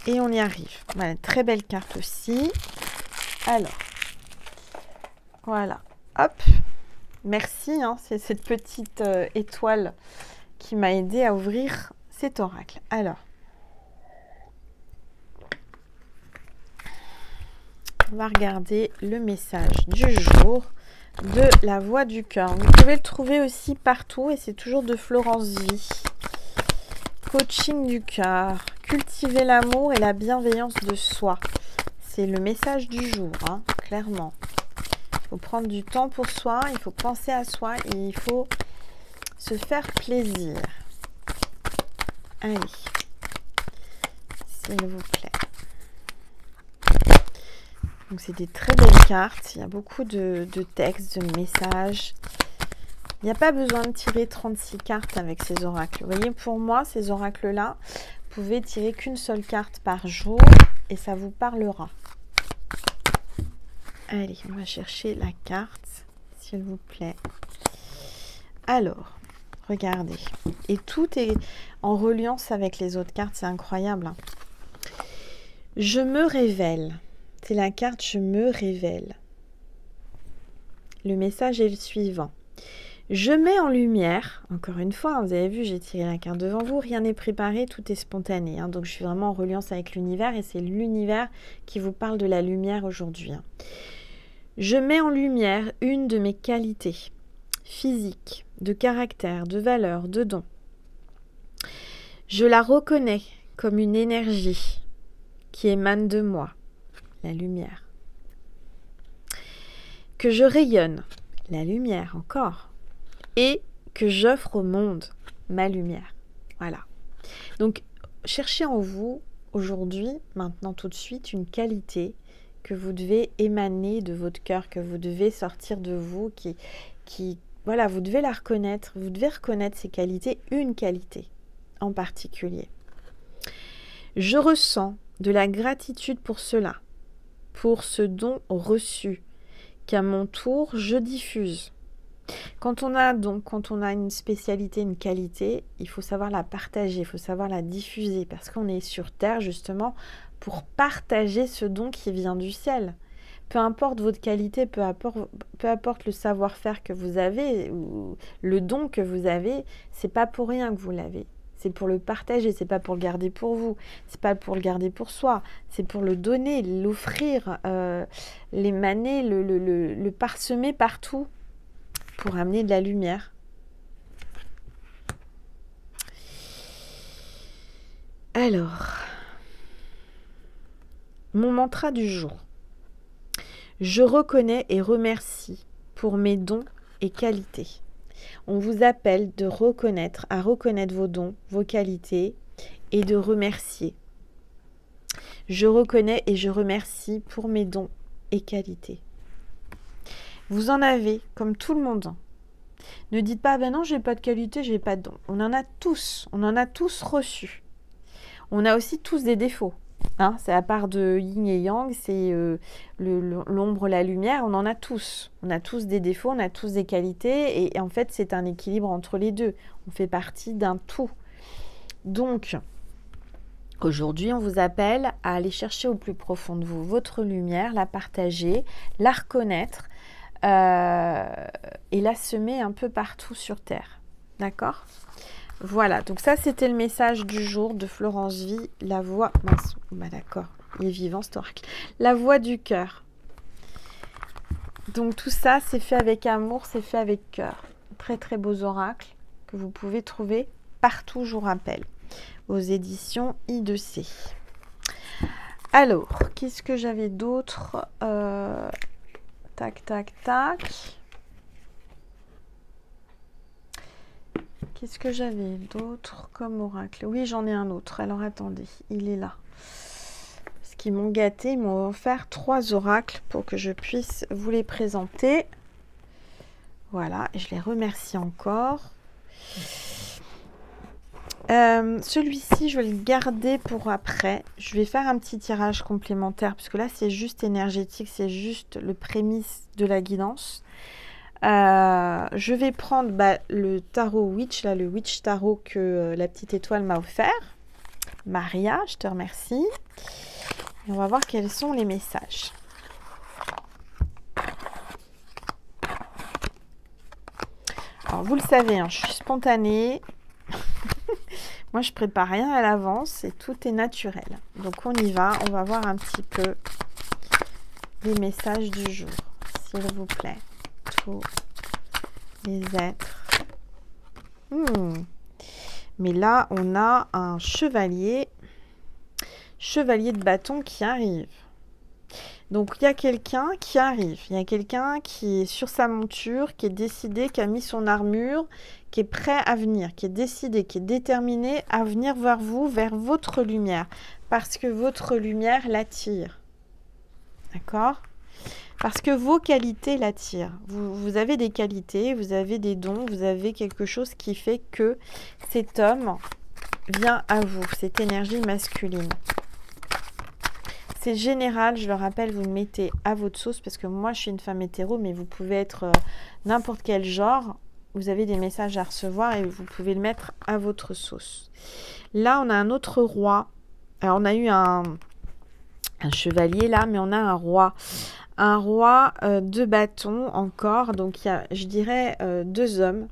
Et on y arrive. Voilà, très belle carte aussi. Alors, voilà. Hop. Merci. Hein, c'est cette petite étoile qui m'a aidé à ouvrir cet oracle. Alors, on va regarder le message du jour de la voix du cœur. Vous pouvez le trouver aussi partout et c'est toujours de Florence Vie. Coaching du cœur. Cultiver l'amour et la bienveillance de soi. C'est le message du jour, hein, clairement. Il faut prendre du temps pour soi, il faut penser à soi et il faut se faire plaisir. Allez, s'il vous plaît. Donc c'est des très belles cartes, il y a beaucoup de textes, de messages. Il n'y a pas besoin de tirer 36 cartes avec ces oracles. Vous voyez, pour moi, ces oracles-là, vous pouvez tirer qu'une seule carte par jour et ça vous parlera. Allez, on va chercher la carte, s'il vous plaît. Alors, regardez. Et tout est en reliance avec les autres cartes, c'est incroyable. Hein. Je me révèle. C'est la carte « Je me révèle ». Le message est le suivant. Je mets en lumière, encore une fois, vous avez vu, j'ai tiré la carte devant vous, rien n'est préparé, tout est spontané. Hein, donc je suis vraiment en reliance avec l'univers et c'est l'univers qui vous parle de la lumière aujourd'hui. Hein. Je mets en lumière une de mes qualités physiques, de caractère, de valeur, de don. Je la reconnais comme une énergie qui émane de moi. La lumière. Que je rayonne, la lumière encore, et que j'offre au monde ma lumière. Voilà. Donc, cherchez en vous, aujourd'hui, maintenant tout de suite, une qualité que vous devez émaner de votre cœur, que vous devez sortir de vous, voilà, vous devez la reconnaître, vous devez reconnaître ces qualités, une qualité en particulier. Je ressens de la gratitude pour cela, pour ce don reçu, qu'à mon tour, je diffuse. Quand on a une spécialité, une qualité, il faut savoir la partager, il faut savoir la diffuser, parce qu'on est sur Terre justement pour partager ce don qui vient du ciel. Peu importe votre qualité, peu importe le savoir-faire que vous avez, ou le don que vous avez, c'est pas pour rien que vous l'avez. C'est pour le partager, c'est pas pour le garder pour vous, c'est pas pour le garder pour soi, c'est pour le donner, l'offrir, l'émaner, le parsemer partout pour amener de la lumière. Alors, mon mantra du jour. Je reconnais et remercie pour mes dons et qualités. On vous appelle à reconnaître vos dons, vos qualités et de remercier. Je reconnais et je remercie pour mes dons et qualités. Vous en avez, comme tout le monde. Ne dites pas, ben non, j'ai pas de qualité, j'ai pas de dons. On en a tous reçu. On a aussi tous des défauts. Hein, c'est à part de yin et yang, c'est l'ombre, la lumière, on en a tous. On a tous des défauts, on a tous des qualités et en fait c'est un équilibre entre les deux. On fait partie d'un tout. Donc aujourd'hui on vous appelle à aller chercher au plus profond de vous votre lumière, la partager, la reconnaître et la semer un peu partout sur Terre. D'accord ? Voilà, donc ça c'était le message du jour de Florence Vie, la voix... Mince, bah d'accord, il est vivant cet oracle. La voix du cœur. Donc tout ça c'est fait avec amour, c'est fait avec cœur. Très très beaux oracles que vous pouvez trouver partout, je vous rappelle, aux éditions I2C. Alors, qu'est-ce que j'avais d'autre Tac, tac, tac. Qu'est-ce que j'avais d'autre comme oracle? Oui, j'en ai un autre. Alors, attendez, il est là. Parce qu'ils m'ont gâté, ils m'ont offert 3 oracles pour que je puisse vous les présenter. Voilà, et je les remercie encore. Celui-ci, je vais le garder pour après. Je vais faire un petit tirage complémentaire, parce que là, c'est juste énergétique, c'est juste le prémisse de la guidance. Je vais prendre le tarot Witch, là, le Witch Tarot que la petite étoile m'a offert. Maria, je te remercie. Et on va voir quels sont les messages. Alors, vous le savez, hein, je suis spontanée. Moi, je prépare rien à l'avance et tout est naturel. Donc, on y va. On va voir un petit peu les messages du jour, s'il vous plaît. Tous les êtres. Mais là, on a un chevalier de bâton qui arrive. Donc, il y a quelqu'un qui arrive. Il y a quelqu'un qui est sur sa monture, qui est décidé, qui a mis son armure, qui est prêt à venir, qui est décidé, qui est déterminé à venir vers vous, vers votre lumière. Parce que votre lumière l'attire. D'accord ? Parce que vos qualités l'attirent. Vous avez des qualités, vous avez des dons, vous avez quelque chose qui fait que cet homme vient à vous, cette énergie masculine. C'est général, je le rappelle, vous le mettez à votre sauce, parce que moi je suis une femme hétéro, mais vous pouvez être n'importe quel genre. Vous avez des messages à recevoir et vous pouvez le mettre à votre sauce. Là, on a un autre roi. Alors, on a eu un chevalier là, mais on a un roi. Un roi de bâton encore. Donc, il y a, je dirais, 2 hommes.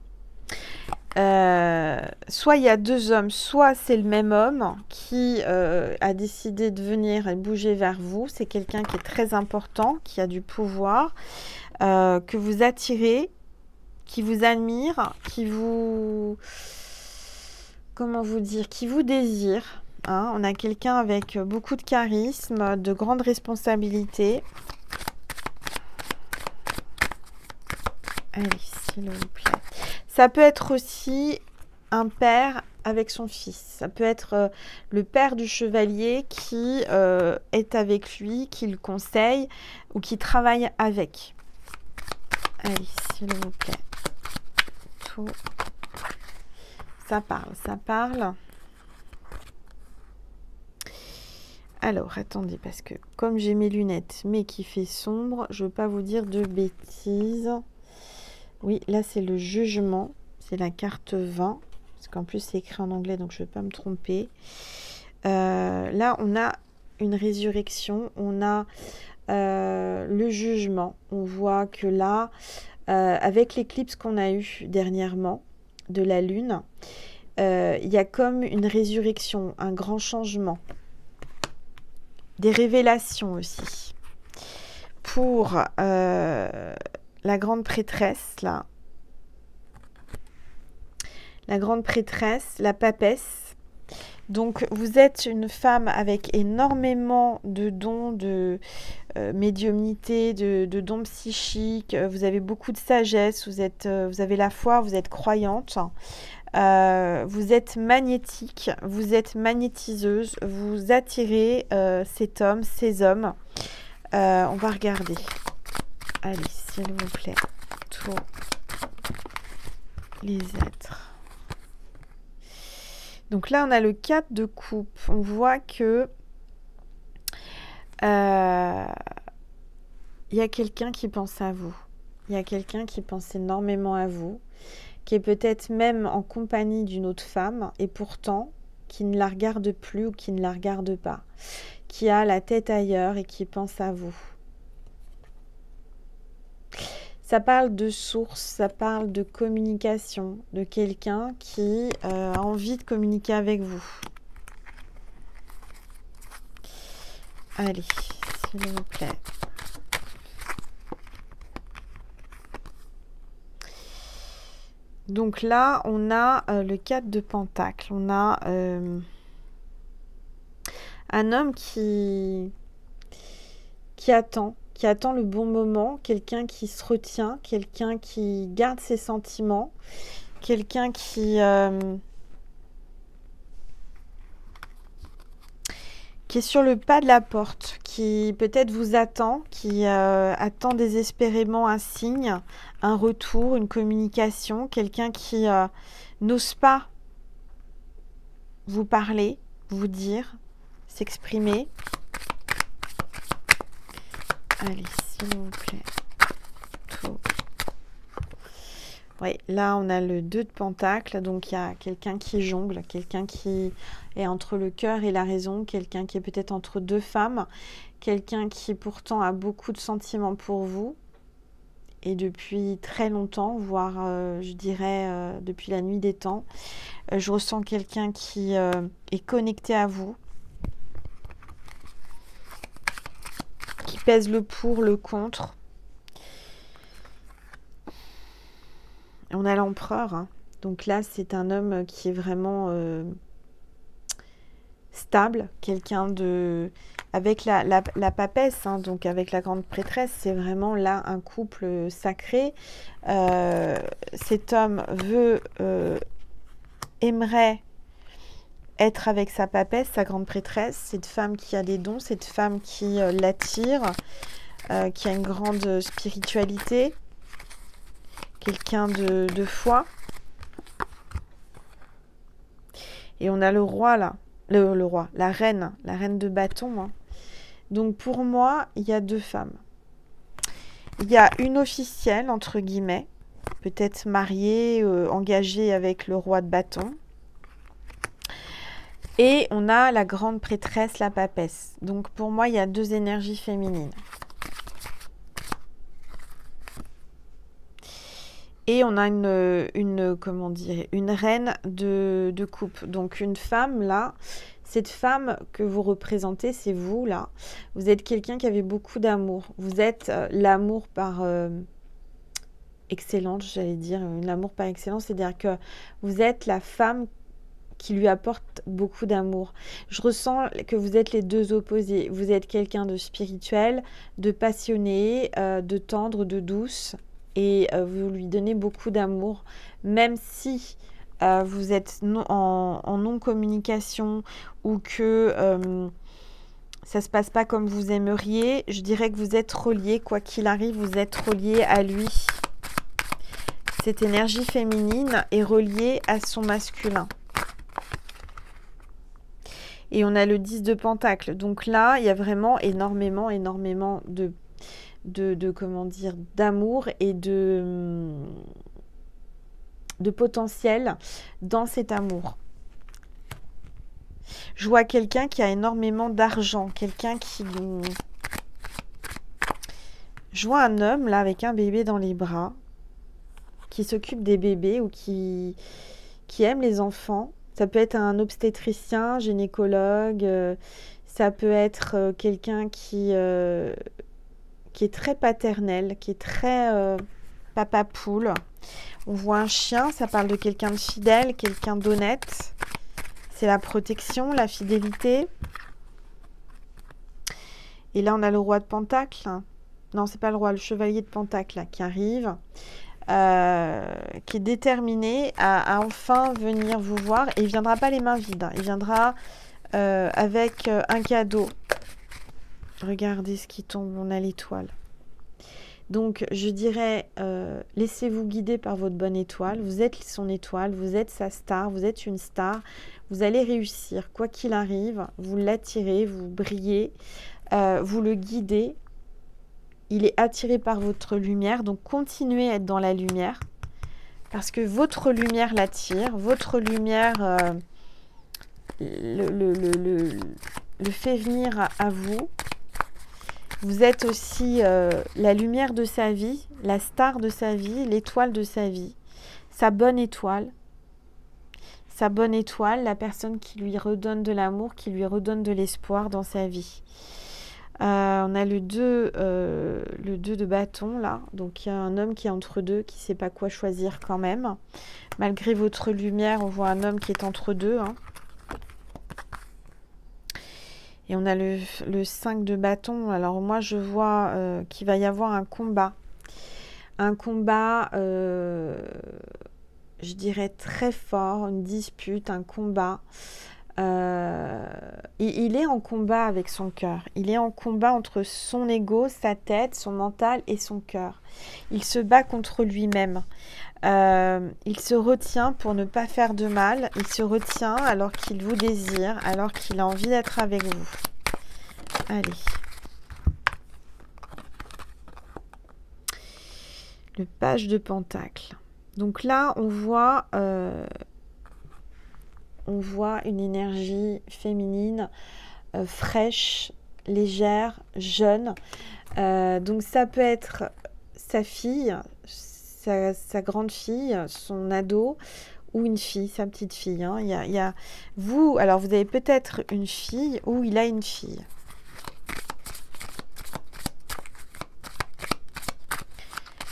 Soit il y a 2 hommes, soit c'est le même homme qui a décidé de venir et bouger vers vous. C'est quelqu'un qui est très important, qui a du pouvoir, que vous attirez, qui vous admire, qui vous... Comment vous dire? Qui vous désire. Hein, on a quelqu'un avec beaucoup de charisme, de grandes responsabilités. Allez, s'il vous plaît. Ça peut être aussi un père avec son fils. Ça peut être le père du chevalier qui est avec lui, qui le conseille ou qui travaille avec. Allez, s'il vous plaît. Tout. Ça parle, ça parle. Alors, attendez, parce que comme j'ai mes lunettes, mais qu'il fait sombre, je ne veux pas vous dire de bêtises. Oui, là, c'est le jugement. C'est la carte 20. Parce qu'en plus, c'est écrit en anglais, donc je ne vais pas me tromper. Là, on a une résurrection. On a le jugement. On voit que là, avec l'éclipse qu'on a eue dernièrement de la Lune, il y a comme une résurrection, un grand changement. Des révélations aussi. Pour la grande prêtresse, là. La grande prêtresse, la papesse. Donc, vous êtes une femme avec énormément de dons de médiumnité, de dons psychiques. Vous avez beaucoup de sagesse. Vous avez la foi, vous êtes croyante. Vous êtes magnétique, vous êtes magnétiseuse, vous attirez cet homme, ces hommes. On va regarder. Allez, s'il vous plaît, tous les êtres. Donc là, on a le 4 de coupe. On voit que il y a quelqu'un qui pense à vous. Il y a quelqu'un qui pense énormément à vous, qui est peut-être même en compagnie d'une autre femme et pourtant qui ne la regarde plus ou qui ne la regarde pas, qui a la tête ailleurs et qui pense à vous. Ça parle de source, ça parle de communication, de quelqu'un qui a envie de communiquer avec vous. Allez, s'il vous plaît. Donc là, on a le 4 de Pentacle. On a un homme qui attend le bon moment, quelqu'un qui se retient, quelqu'un qui garde ses sentiments, quelqu'un qui est sur le pas de la porte, qui peut-être vous attend, qui attend désespérément un signe, un retour, une communication, quelqu'un qui n'ose pas vous parler, vous dire, s'exprimer. Allez, s'il vous plaît. Tout. Oui, là, on a le 2 de Pentacle, donc il y a quelqu'un qui jongle, quelqu'un qui est entre le cœur et la raison, quelqu'un qui est peut-être entre deux femmes, quelqu'un qui pourtant a beaucoup de sentiments pour vous, et depuis très longtemps, voire, je dirais, depuis la nuit des temps. Je ressens quelqu'un qui est connecté à vous, qui pèse le pour, le contre. On a l'empereur, hein. Donc là, c'est un homme qui est vraiment stable, quelqu'un de... Avec la papesse, hein, donc avec la grande prêtresse, c'est vraiment là un couple sacré. Cet homme aimerait être avec sa papesse, sa grande prêtresse, cette femme qui a des dons, cette femme qui l'attire, qui a une grande spiritualité. Quelqu'un de foi. Et on a le roi là. Le roi, la reine de bâton. Hein. Donc pour moi, il y a deux femmes. Il y a une officielle, entre guillemets, peut-être mariée, engagée avec le roi de bâton. Et on a la grande prêtresse, la papesse. Donc pour moi, il y a deux énergies féminines. Et on a comment dire, une reine de coupe. Donc une femme là, cette femme que vous représentez, c'est vous là. Vous êtes quelqu'un qui avait beaucoup d'amour. Vous êtes l'amour par excellence, j'allais dire. L'amour par excellence, c'est-à-dire que vous êtes la femme qui lui apporte beaucoup d'amour. Je ressens que vous êtes les deux opposés. Vous êtes quelqu'un de spirituel, de passionné, de tendre, de douce. Et vous lui donnez beaucoup d'amour, même si vous êtes en non-communication ou que ça ne se passe pas comme vous aimeriez, je dirais que vous êtes relié, quoi qu'il arrive, vous êtes relié à lui. Cette énergie féminine est reliée à son masculin. Et on a le 10 de Pentacle. Donc là, il y a vraiment énormément comment dire, d'amour et de potentiel dans cet amour. Je vois quelqu'un qui a énormément d'argent, quelqu'un qui... Je vois un homme là avec un bébé dans les bras, qui s'occupe des bébés ou qui aime les enfants. Ça peut être un obstétricien, gynécologue, ça peut être quelqu'un qui est très paternel, qui est très papa poule. On voit un chien, ça parle de quelqu'un de fidèle, quelqu'un d'honnête. C'est la protection, la fidélité. Et là, on a le roi de Pentacle. Non, c'est pas le roi, le chevalier de Pentacle là, qui arrive, qui est déterminé à enfin venir vous voir. Et il ne viendra pas les mains vides. Il viendra avec un cadeau. Regardez ce qui tombe, on a l'étoile. Donc, je dirais, laissez-vous guider par votre bonne étoile. Vous êtes son étoile, vous êtes sa star, vous êtes une star. Vous allez réussir, quoi qu'il arrive. Vous l'attirez, vous brillez, vous le guidez. Il est attiré par votre lumière, donc continuez à être dans la lumière. Parce que votre lumière l'attire, votre lumière le fait venir à vous. Vous êtes aussi la lumière de sa vie, la star de sa vie, l'étoile de sa vie, sa bonne étoile. Sa bonne étoile, la personne qui lui redonne de l'amour, qui lui redonne de l'espoir dans sa vie. On a le 2 de bâton là, donc il y a un homme qui est entre deux, qui ne sait pas quoi choisir quand même. Malgré votre lumière, on voit un homme qui est entre deux. Hein. Et on a le 5 de bâton. Alors moi je vois qu'il va y avoir un combat. Un combat, je dirais très fort, une dispute, un combat. Il est en combat avec son cœur. Il est en combat entre son ego, sa tête, son mental et son cœur. Il se bat contre lui-même. Il se retient pour ne pas faire de mal. Il se retient alors qu'il vous désire, alors qu'il a envie d'être avec vous. Allez. Le page de Pentacle. Donc là, on voit une énergie féminine, fraîche, légère, jeune. Donc ça peut être sa fille, sa grande fille, son ado, ou une fille, sa petite fille. Hein. Il y a vous, alors vous avez peut-être une fille ou il a une fille.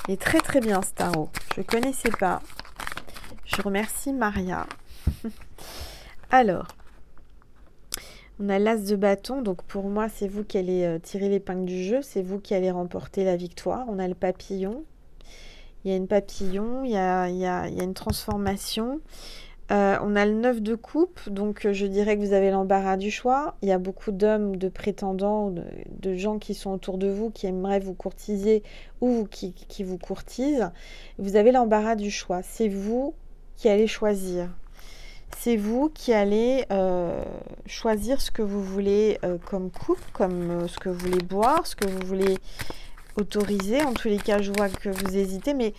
Il est très très bien ce tarot. Je ne connaissais pas. Je remercie Maria. Alors, on a l'as de bâton. Donc pour moi, c'est vous qui allez tirer l'épingle du jeu. C'est vous qui allez remporter la victoire. On a le papillon. Il y a une papillon. Il y a une transformation. On a le 9 de coupe. Donc je dirais que vous avez l'embarras du choix. Il y a beaucoup d'hommes, de prétendants, de gens qui sont autour de vous, qui aimeraient vous courtiser ou qui vous courtisent. Vous avez l'embarras du choix. C'est vous qui allez choisir. C'est vous qui allez choisir ce que vous voulez comme coupe, comme ce que vous voulez boire, ce que vous voulez autoriser. En tous les cas, je vois que vous hésitez, mais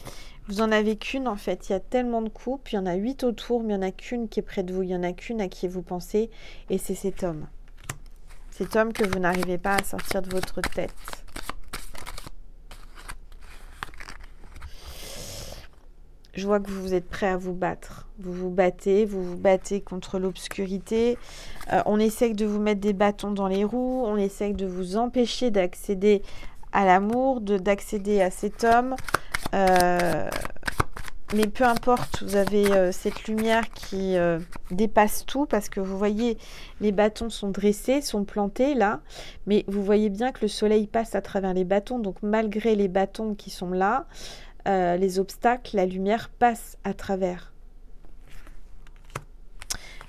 vous en avez qu'une en fait. Il y a tellement de coupes, il y en a 8 autour, mais il n'y en a qu'une qui est près de vous. Il n'y en a qu'une à qui vous pensez, et c'est cet homme. Cet homme que vous n'arrivez pas à sortir de votre tête. Je vois que vous êtes prêt à vous battre. Vous vous battez contre l'obscurité. On essaye de vous mettre des bâtons dans les roues. On essaye de vous empêcher d'accéder à l'amour, d'accéder à cet homme. Mais peu importe, vous avez cette lumière qui dépasse tout parce que vous voyez, les bâtons sont dressés, sont plantés là. Mais vous voyez bien que le soleil passe à travers les bâtons. Donc malgré les bâtons qui sont là, les obstacles, la lumière passe à travers.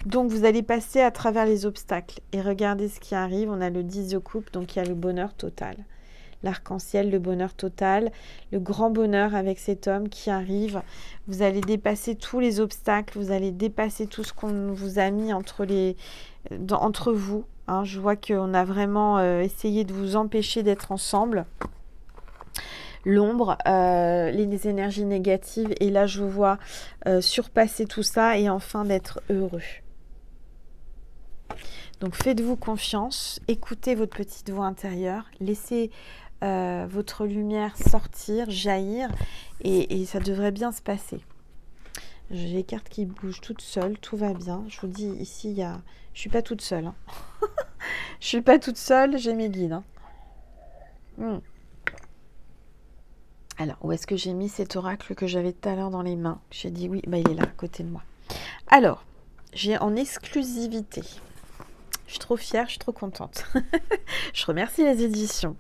Donc vous allez passer à travers les obstacles. Et regardez ce qui arrive. On a le 10 de coupe, donc il y a le bonheur total. L'arc-en-ciel, le bonheur total, le grand bonheur avec cet homme qui arrive. Vous allez dépasser tous les obstacles, vous allez dépasser tout ce qu'on vous a mis entre entre vous. Hein. Je vois qu'on a vraiment essayé de vous empêcher d'être ensemble. L'ombre, les énergies négatives. Et là, je vous vois surpasser tout ça et enfin d'être heureux. Donc, faites-vous confiance. Écoutez votre petite voix intérieure. Laissez votre lumière sortir, jaillir. Et ça devrait bien se passer. J'ai les cartes qui bougent toutes seules. Tout va bien. Je vous dis, ici, il y a... Je suis pas toute seule. Hein. Je suis pas toute seule. J'ai mes guides. Hein. Alors, où est-ce que j'ai mis cet oracle que j'avais tout à l'heure dans les mains? J'ai dit oui, bah, il est là, à côté de moi. Alors, j'ai en exclusivité. Je suis trop fière, je suis trop contente. Je remercie les éditions.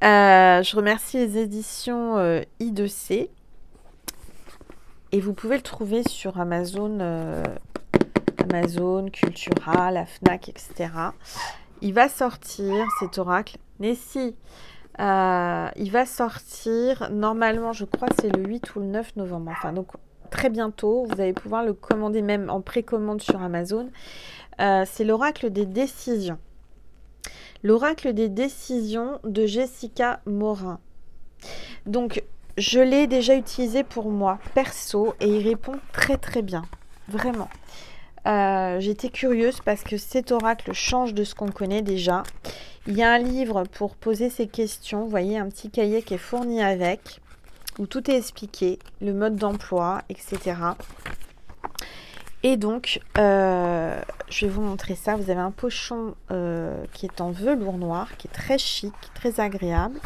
Je remercie les éditions I2C. Et vous pouvez le trouver sur Amazon, Amazon, Cultura, la Fnac, etc. Il va sortir, cet oracle. Mais si, il va sortir, normalement, je crois c'est le 8 ou le 9 novembre. Enfin, donc très bientôt, vous allez pouvoir le commander même en précommande sur Amazon. C'est l'oracle des décisions. L'oracle des décisions de Jessica Morin. Donc, je l'ai déjà utilisé pour moi, perso, et il répond très très bien. Vraiment. J'étais curieuse parce que cet oracle change de ce qu'on connaît déjà. Il y a un livre pour poser ces questions. Vous voyez, un petit cahier qui est fourni avec, où tout est expliqué, le mode d'emploi, etc. Et donc, je vais vous montrer ça. Vous avez un pochon qui est en velours noir, qui est très chic, très agréable.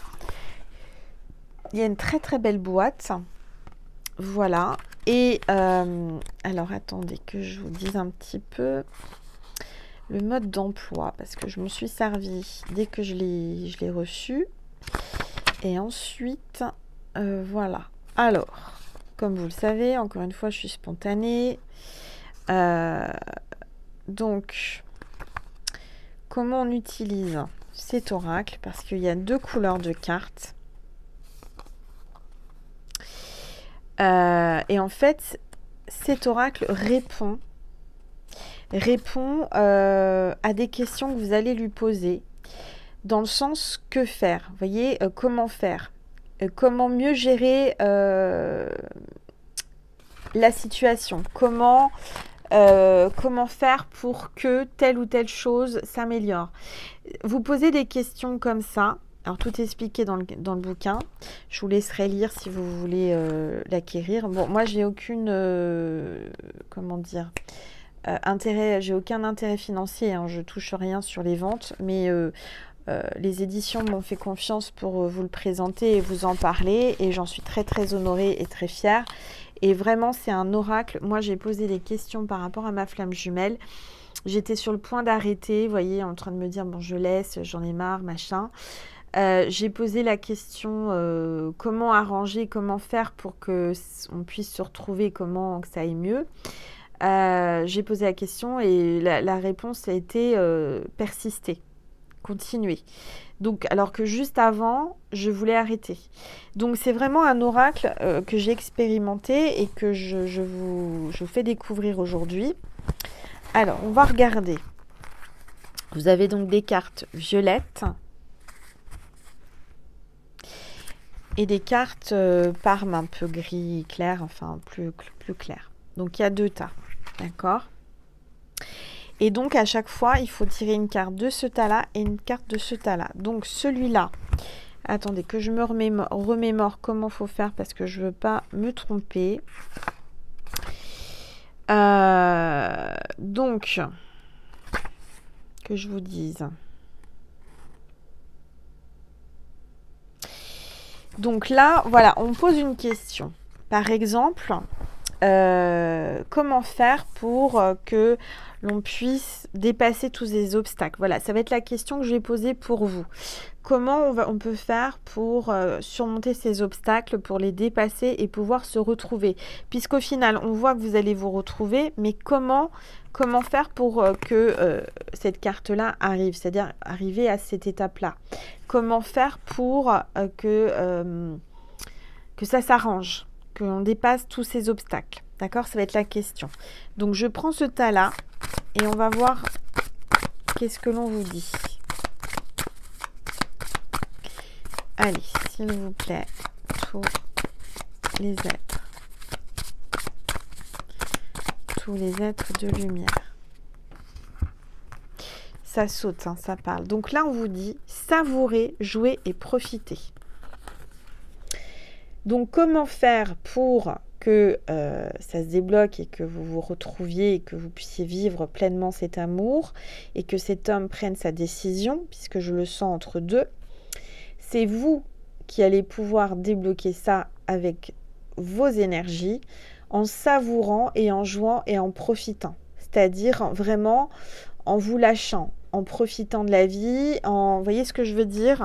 Il y a une très très belle boîte. Voilà. Et alors, attendez que je vous dise un petit peu le mode d'emploi, parce que je me suis servi dès que je l'ai reçu. Et ensuite, voilà. Alors, comme vous le savez, encore une fois, je suis spontanée. Donc, comment on utilise cet oracle? Parce qu'il y a 2 couleurs de cartes. Et en fait, cet oracle répond à des questions que vous allez lui poser, dans le sens que faire, vous voyez, comment faire, comment mieux gérer la situation, comment faire pour que telle ou telle chose s'améliore. Vous posez des questions comme ça. Alors, tout est expliqué dans le bouquin. Je vous laisserai lire si vous voulez l'acquérir. Bon, moi, j'ai aucune... comment dire intérêt, j'ai aucun intérêt financier. Hein, je touche rien sur les ventes. Mais les éditions m'ont fait confiance pour vous le présenter et vous en parler. Et j'en suis très, très honorée et très fière. Et vraiment, c'est un oracle. Moi, j'ai posé des questions par rapport à ma flamme jumelle. J'étais sur le point d'arrêter, vous voyez, en train de me dire, bon, je laisse, j'en ai marre, machin. J'ai posé la question comment arranger, comment faire pour que on puisse se retrouver, comment que ça aille mieux. J'ai posé la question et la réponse a été persister, continuer. Donc, alors que juste avant, je voulais arrêter. Donc, c'est vraiment un oracle que j'ai expérimenté et que je vous fais découvrir aujourd'hui. Alors, on va regarder. Vous avez donc des cartes violettes et des cartes parme un peu gris clair, enfin plus clair. Donc, il y a 2 tas, d'accord? Et donc, à chaque fois, il faut tirer une carte de ce tas-là et une carte de ce tas-là. Donc, celui-là, attendez que je me remémore comment il faut faire parce que je ne veux pas me tromper. Donc, que je vous dise. Donc là, voilà, on pose une question. Par exemple, comment faire pour que l'on puisse dépasser tous ces obstacles? Voilà, ça va être la question que je vais poser pour vous. Comment on peut faire pour surmonter ces obstacles, pour les dépasser et pouvoir se retrouver? Puisqu'au final, on voit que vous allez vous retrouver, mais comment faire pour que cette carte-là arrive, c'est-à-dire arriver à cette étape-là? Comment faire pour que ça s'arrange, qu'on dépasse tous ces obstacles? D'accord, ça va être la question. Donc, je prends ce tas-là Et on va voir qu'est-ce que l'on vous dit. Allez, s'il vous plaît, tous les êtres. Tous les êtres de lumière. Ça saute, hein, ça parle. Donc là, on vous dit savourer, jouer et profiter. Donc, comment faire pour que ça se débloque et que vous vous retrouviez et que vous puissiez vivre pleinement cet amour et que cet homme prenne sa décision, puisque je le sens entre deux. C'est vous qui allez pouvoir débloquer ça avec vos énergies en savourant et en jouant et en profitant. C'est-à-dire vraiment en vous lâchant, en profitant de la vie, vous voyez ce que je veux dire ?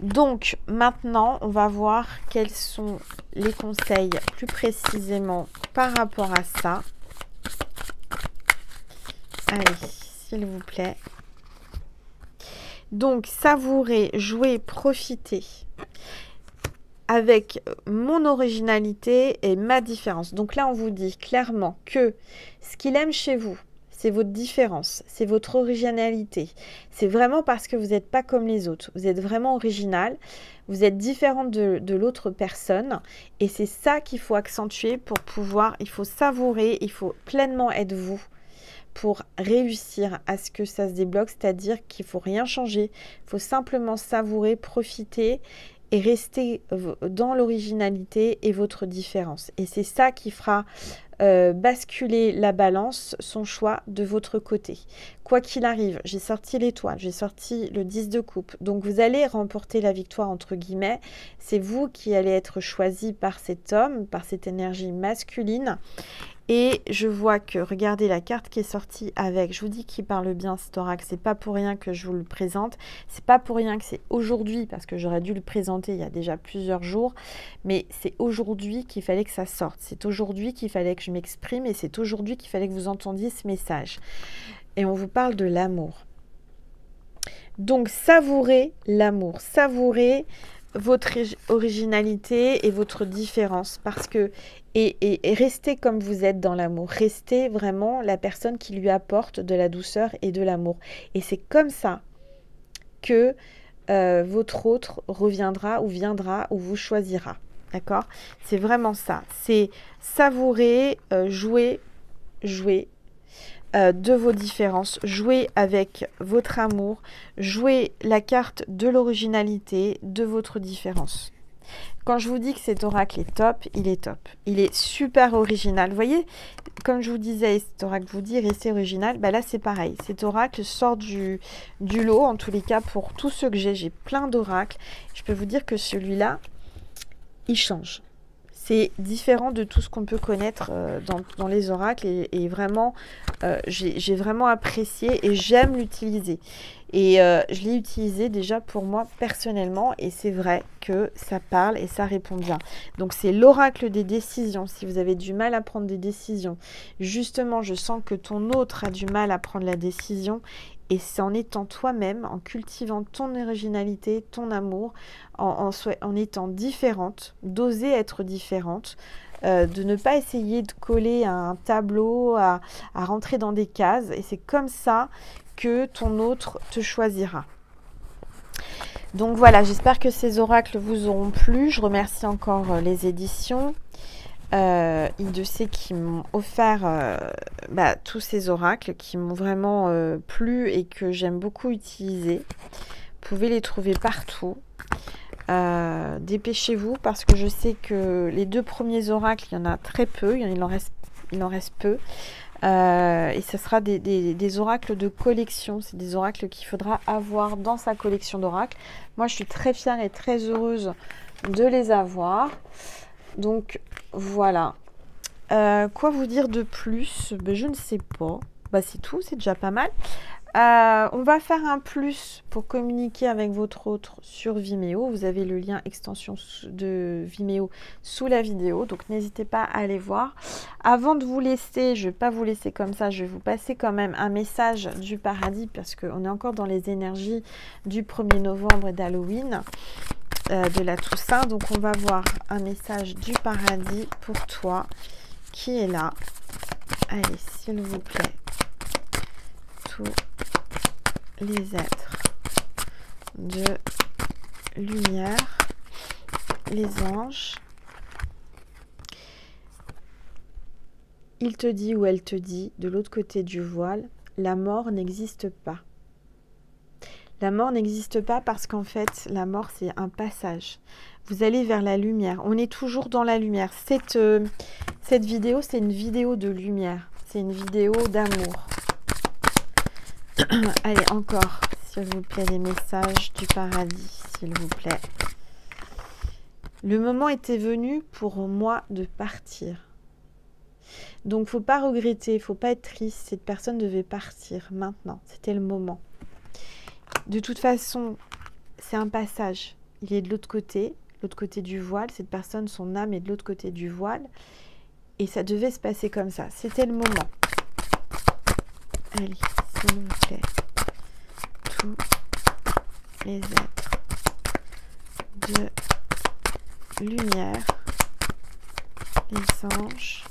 Donc, maintenant, on va voir quels sont les conseils plus précisément par rapport à ça. Allez, s'il vous plaît. Donc, savourer, jouer, profiter avec mon originalité et ma différence. Donc là, on vous dit clairement que ce qu'il aime chez vous, c'est votre différence, c'est votre originalité. C'est vraiment parce que vous n'êtes pas comme les autres. Vous êtes vraiment original, vous êtes différent de l'autre personne. Et c'est ça qu'il faut accentuer pour pouvoir, il faut savourer, il faut pleinement être vous pour réussir à ce que ça se débloque. C'est-à-dire qu'il ne faut rien changer, il faut simplement savourer, profiter et rester dans l'originalité et votre différence. Et c'est ça qui fera basculer la balance, son choix de votre côté. Quoi qu'il arrive, j'ai sorti l'étoile, j'ai sorti le 10 de coupe. Donc vous allez remporter la victoire entre guillemets. C'est vous qui allez être choisi par cet homme, par cette énergie masculine. Et je vois que, regardez la carte qui est sortie avec, je vous dis qu'il parle bien cet oracle, c'est pas pour rien que je vous le présente, c'est pas pour rien que c'est aujourd'hui, parce que j'aurais dû le présenter il y a déjà plusieurs jours, mais c'est aujourd'hui qu'il fallait que ça sorte, c'est aujourd'hui qu'il fallait que je m'exprime et c'est aujourd'hui qu'il fallait que vous entendiez ce message. Et on vous parle de l'amour. Donc savourez l'amour, savourez votre originalité et votre différence, parce que et restez comme vous êtes dans l'amour, restez vraiment la personne qui lui apporte de la douceur et de l'amour, et c'est comme ça que votre autre reviendra ou viendra ou vous choisira, d'accord? C'est vraiment ça, c'est savourer, jouer de vos différences, jouer avec votre amour, jouer la carte de l'originalité, de votre différence. Quand je vous dis que cet oracle est top, il est top. Il est super original. Vous voyez, comme je vous disais, cet oracle vous dit restez original. Bah là, c'est pareil. Cet oracle sort du lot, en tous les cas, pour tous ceux que j'ai. J'ai plein d'oracles. Je peux vous dire que celui-là, il change. C'est différent de tout ce qu'on peut connaître dans les oracles. Et vraiment, j'ai vraiment apprécié et j'aime l'utiliser. Et je l'ai utilisé déjà pour moi personnellement, et c'est vrai que ça parle et ça répond bien. Donc c'est l'oracle des décisions. Si vous avez du mal à prendre des décisions, justement je sens que ton autre a du mal à prendre la décision, et c'est en étant toi-même, en cultivant ton originalité, ton amour, en étant différente, d'oser être différente, de ne pas essayer de coller à un tableau, à rentrer dans des cases, et c'est comme ça que ton autre te choisira. Donc voilà, j'espère que ces oracles vous auront plu. Je remercie encore les éditions I2C qui m'ont offert tous ces oracles qui m'ont vraiment plu et que j'aime beaucoup utiliser. Vous pouvez les trouver partout. Dépêchez-vous parce que je sais que les 2 premiers oracles, il y en a très peu, il en reste peu. Et ce sera des oracles de collection. C'est des oracles qu'il faudra avoir dans sa collection d'oracles. Moi, je suis très fière et très heureuse de les avoir. Donc, voilà. Quoi vous dire de plus? Je ne sais pas. C'est tout, c'est déjà pas mal. On va faire un plus pour communiquer avec votre autre sur Vimeo. Vous avez le lien extension de Vimeo sous la vidéo, donc n'hésitez pas à aller voir. Avant de vous laisser, je ne vais pas vous laisser comme ça, je vais vous passer quand même un message du paradis, parce qu'on est encore dans les énergies du 1er novembre et d'Halloween, de la Toussaint. Donc on va voir un message du paradis pour toi qui est là. Allez, s'il vous plaît, tous les êtres de lumière, les anges, il te dit ou elle te dit, de l'autre côté du voile, la mort n'existe pas. La mort n'existe pas parce qu'en fait, la mort, c'est un passage. Vous allez vers la lumière. On est toujours dans la lumière. Cette vidéo, c'est une vidéo de lumière. C'est une vidéo d'amour. Allez, encore, s'il vous plaît, les messages du paradis, s'il vous plaît. Le moment était venu pour moi de partir. Donc, faut pas regretter, faut pas être triste. Cette personne devait partir maintenant. C'était le moment. De toute façon, c'est un passage. Il est de l'autre côté du voile. Cette personne, son âme est de l'autre côté du voile. Et ça devait se passer comme ça. C'était le moment. Allez, s'il vous plaît. Tous les êtres de lumière, les anges.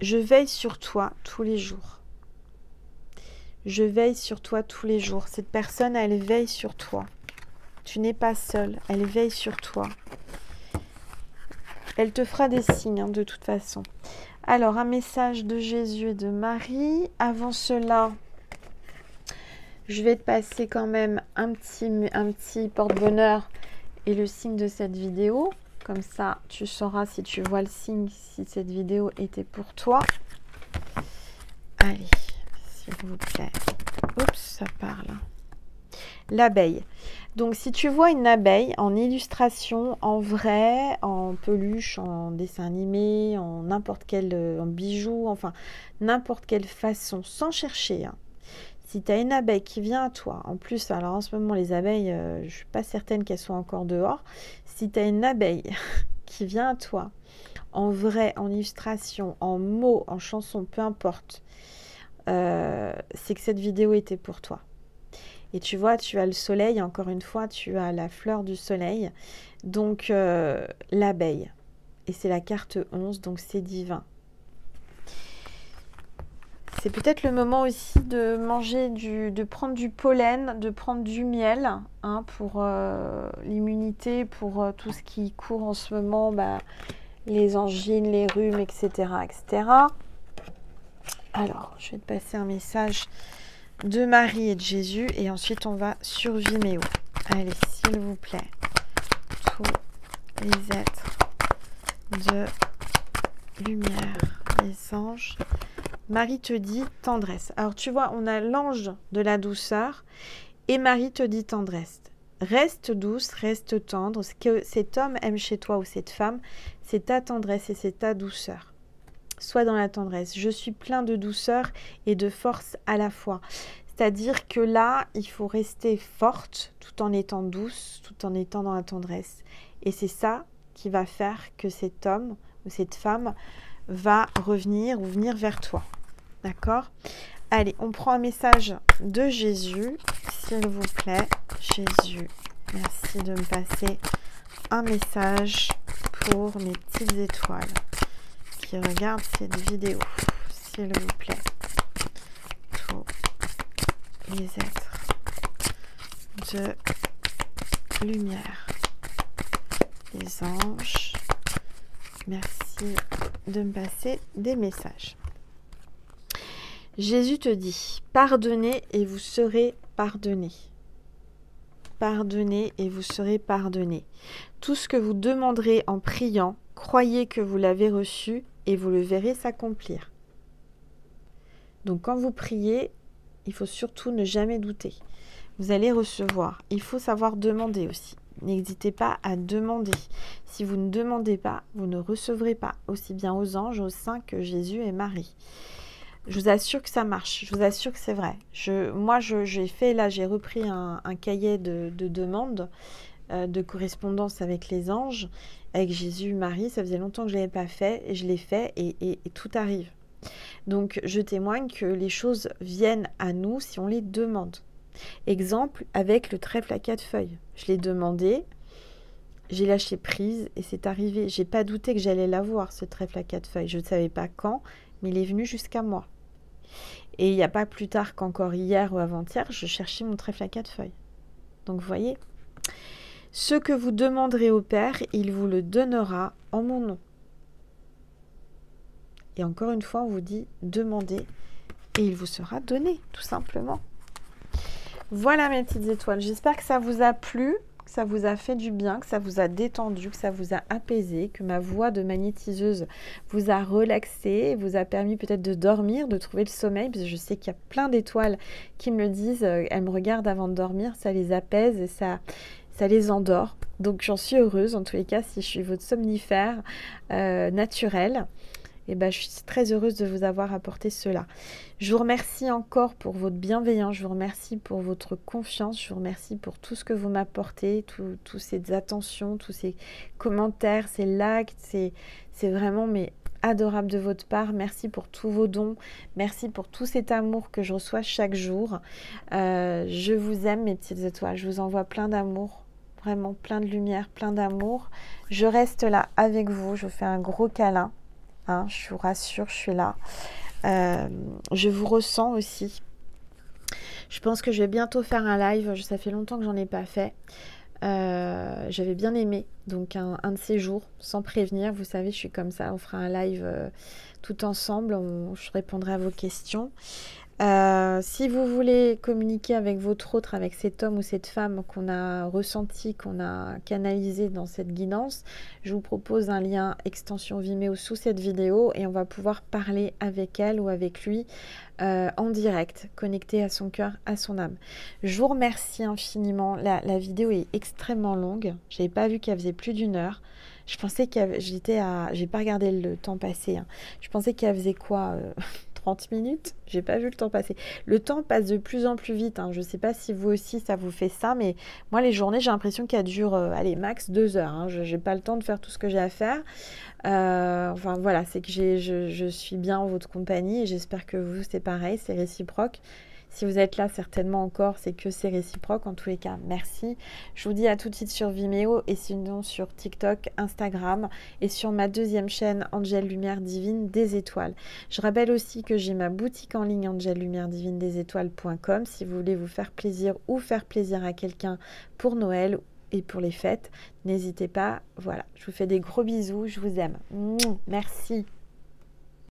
Je veille sur toi tous les jours. Je veille sur toi tous les jours. Cette personne, elle veille sur toi. Tu n'es pas seule. Elle veille sur toi. Elle te fera des signes, hein, de toute façon. Alors, un message de Jésus et de Marie. Avant cela, je vais te passer quand même un petit porte-bonheur et le signe de cette vidéo. Comme ça, tu sauras si tu vois le signe, si cette vidéo était pour toi. Allez. S'il vous plaît. Oups, ça parle. L'abeille. Donc, si tu vois une abeille en illustration, en vrai, en peluche, en dessin animé, en n'importe quel en bijou, enfin, n'importe quelle façon, sans chercher. Hein. Si tu as une abeille qui vient à toi, en plus, alors en ce moment, les abeilles, je ne suis pas certaine qu'elles soient encore dehors. Si tu as une abeille qui vient à toi, en vrai, en illustration, en mots, en chanson, peu importe, c'est que cette vidéo était pour toi. Et tu vois, tu as le soleil, encore une fois, tu as la fleur du soleil, donc l'abeille. Et c'est la carte 11, donc c'est divin. C'est peut-être le moment aussi de manger, de prendre du pollen, de prendre du miel, hein, pour l'immunité, pour tout ce qui court en ce moment, les angines, les rhumes, etc., etc. Alors, je vais te passer un message de Marie et de Jésus et ensuite on va sur Vimeo. Allez, s'il vous plaît, tous les êtres de lumière, les anges. Marie te dit tendresse. Alors tu vois, on a l'ange de la douceur et Marie te dit tendresse. Reste douce, reste tendre. Ce que cet homme aime chez toi ou cette femme, c'est ta tendresse et c'est ta douceur. Sois dans la tendresse. Je suis plein de douceur et de force à la fois. C'est-à-dire que là, il faut rester forte tout en étant douce, tout en étant dans la tendresse. Et c'est ça qui va faire que cet homme ou cette femme va revenir ou venir vers toi. D'accord ? Allez, on prend un message de Jésus, s'il vous plaît. Jésus, merci de me passer un message pour mes petites étoiles qui regardent cette vidéo, s'il vous plaît. Tous les êtres de lumière, les anges, merci de me passer des messages. Jésus te dit, pardonnez et vous serez pardonnés. Pardonnez et vous serez pardonnés. Tout ce que vous demanderez en priant, croyez que vous l'avez reçu et vous le verrez s'accomplir. Donc quand vous priez, il faut surtout ne jamais douter. Vous allez recevoir. Il faut savoir demander aussi. N'hésitez pas à demander. Si vous ne demandez pas, vous ne recevrez pas. Aussi bien aux anges, aux saints que Jésus et Marie. Je vous assure que ça marche. Je vous assure que c'est vrai. J'ai repris un cahier de demandes, de correspondance avec les anges, avec Jésus, Marie. Ça faisait longtemps que je ne l'avais pas fait et je l'ai fait et tout arrive. Donc, je témoigne que les choses viennent à nous si on les demande. Exemple, avec le trèfle à 4 feuilles. Je l'ai demandé j'ai lâché prise et c'est arrivé. J'ai pas douté que j'allais l'avoir, ce trèfle à 4 feuilles. Je ne savais pas quand, mais il est venu jusqu'à moi. Et il n'y a pas plus tard qu'encore hier ou avant-hier, je cherchais mon trèfle à 4 feuilles. Donc vous voyez, ce que vous demanderez au Père, il vous le donnera en mon nom. Et encore une fois, on vous dit demandez et il vous sera donné, tout simplement. Voilà mes petites étoiles, j'espère que ça vous a plu, que ça vous a fait du bien, que ça vous a détendu, que ça vous a apaisé, que ma voix de magnétiseuse vous a relaxé, vous a permis peut-être de dormir, de trouver le sommeil, parce que je sais qu'il y a plein d'étoiles qui me le disent, elles me regardent avant de dormir, ça les apaise et ça les endort. Donc j'en suis heureuse, en tous les cas, si je suis votre somnifère naturel. Et ben, je suis très heureuse de vous avoir apporté cela. Je vous remercie encore pour votre bienveillance, je vous remercie pour votre confiance, je vous remercie pour tout ce que vous m'apportez, toutes ces attentions, tous ces commentaires, ces likes, c'est vraiment adorable de votre part. Merci pour tous vos dons, merci pour tout cet amour que je reçois chaque jour. Je vous aime mes petites étoiles, je vous envoie plein d'amour, vraiment plein de lumière, plein d'amour. Je reste là avec vous, je vous fais un gros câlin. Hein, je vous rassure, je suis là. Je vous ressens aussi. Je pense que je vais bientôt faire un live. Ça fait longtemps que j'en ai pas fait. J'avais bien aimé. Donc un de ces jours, sans prévenir. Vous savez, je suis comme ça. On fera un live tout ensemble. Je répondrai à vos questions. Si vous voulez communiquer avec votre autre, avec cet homme ou cette femme qu'on a ressenti, qu'on a canalisé dans cette guidance, je vous propose un lien extension Vimeo sous cette vidéo et on va pouvoir parler avec elle ou avec lui en direct, connecté à son cœur, à son âme. Je vous remercie infiniment. La vidéo est extrêmement longue. Je n'avais pas vu qu'elle faisait plus d'1 heure. Je pensais j'ai pas regardé le temps passé. Hein. Je pensais qu'elle faisait quoi 30 minutes, j'ai pas vu le temps passer. Le temps passe de plus en plus vite. Hein. Je sais pas si vous aussi ça vous fait ça, mais moi les journées j'ai l'impression qu'elles durent, allez, max 2 heures. Hein. Je n'ai pas le temps de faire tout ce que j'ai à faire. Enfin voilà, c'est que je suis bien en votre compagnie et j'espère que vous c'est pareil, c'est réciproque. Si vous êtes là certainement encore, c'est que c'est réciproque. En tous les cas, merci. Je vous dis à tout de suite sur Vimeo et sinon sur TikTok, Instagram et sur ma deuxième chaîne Angel Lumière Divine des Étoiles. Je rappelle aussi que j'ai ma boutique en ligne Angel Lumière Divine des Étoiles.com si vous voulez vous faire plaisir ou faire plaisir à quelqu'un pour Noël et pour les fêtes. N'hésitez pas. Voilà, je vous fais des gros bisous. Je vous aime. Merci.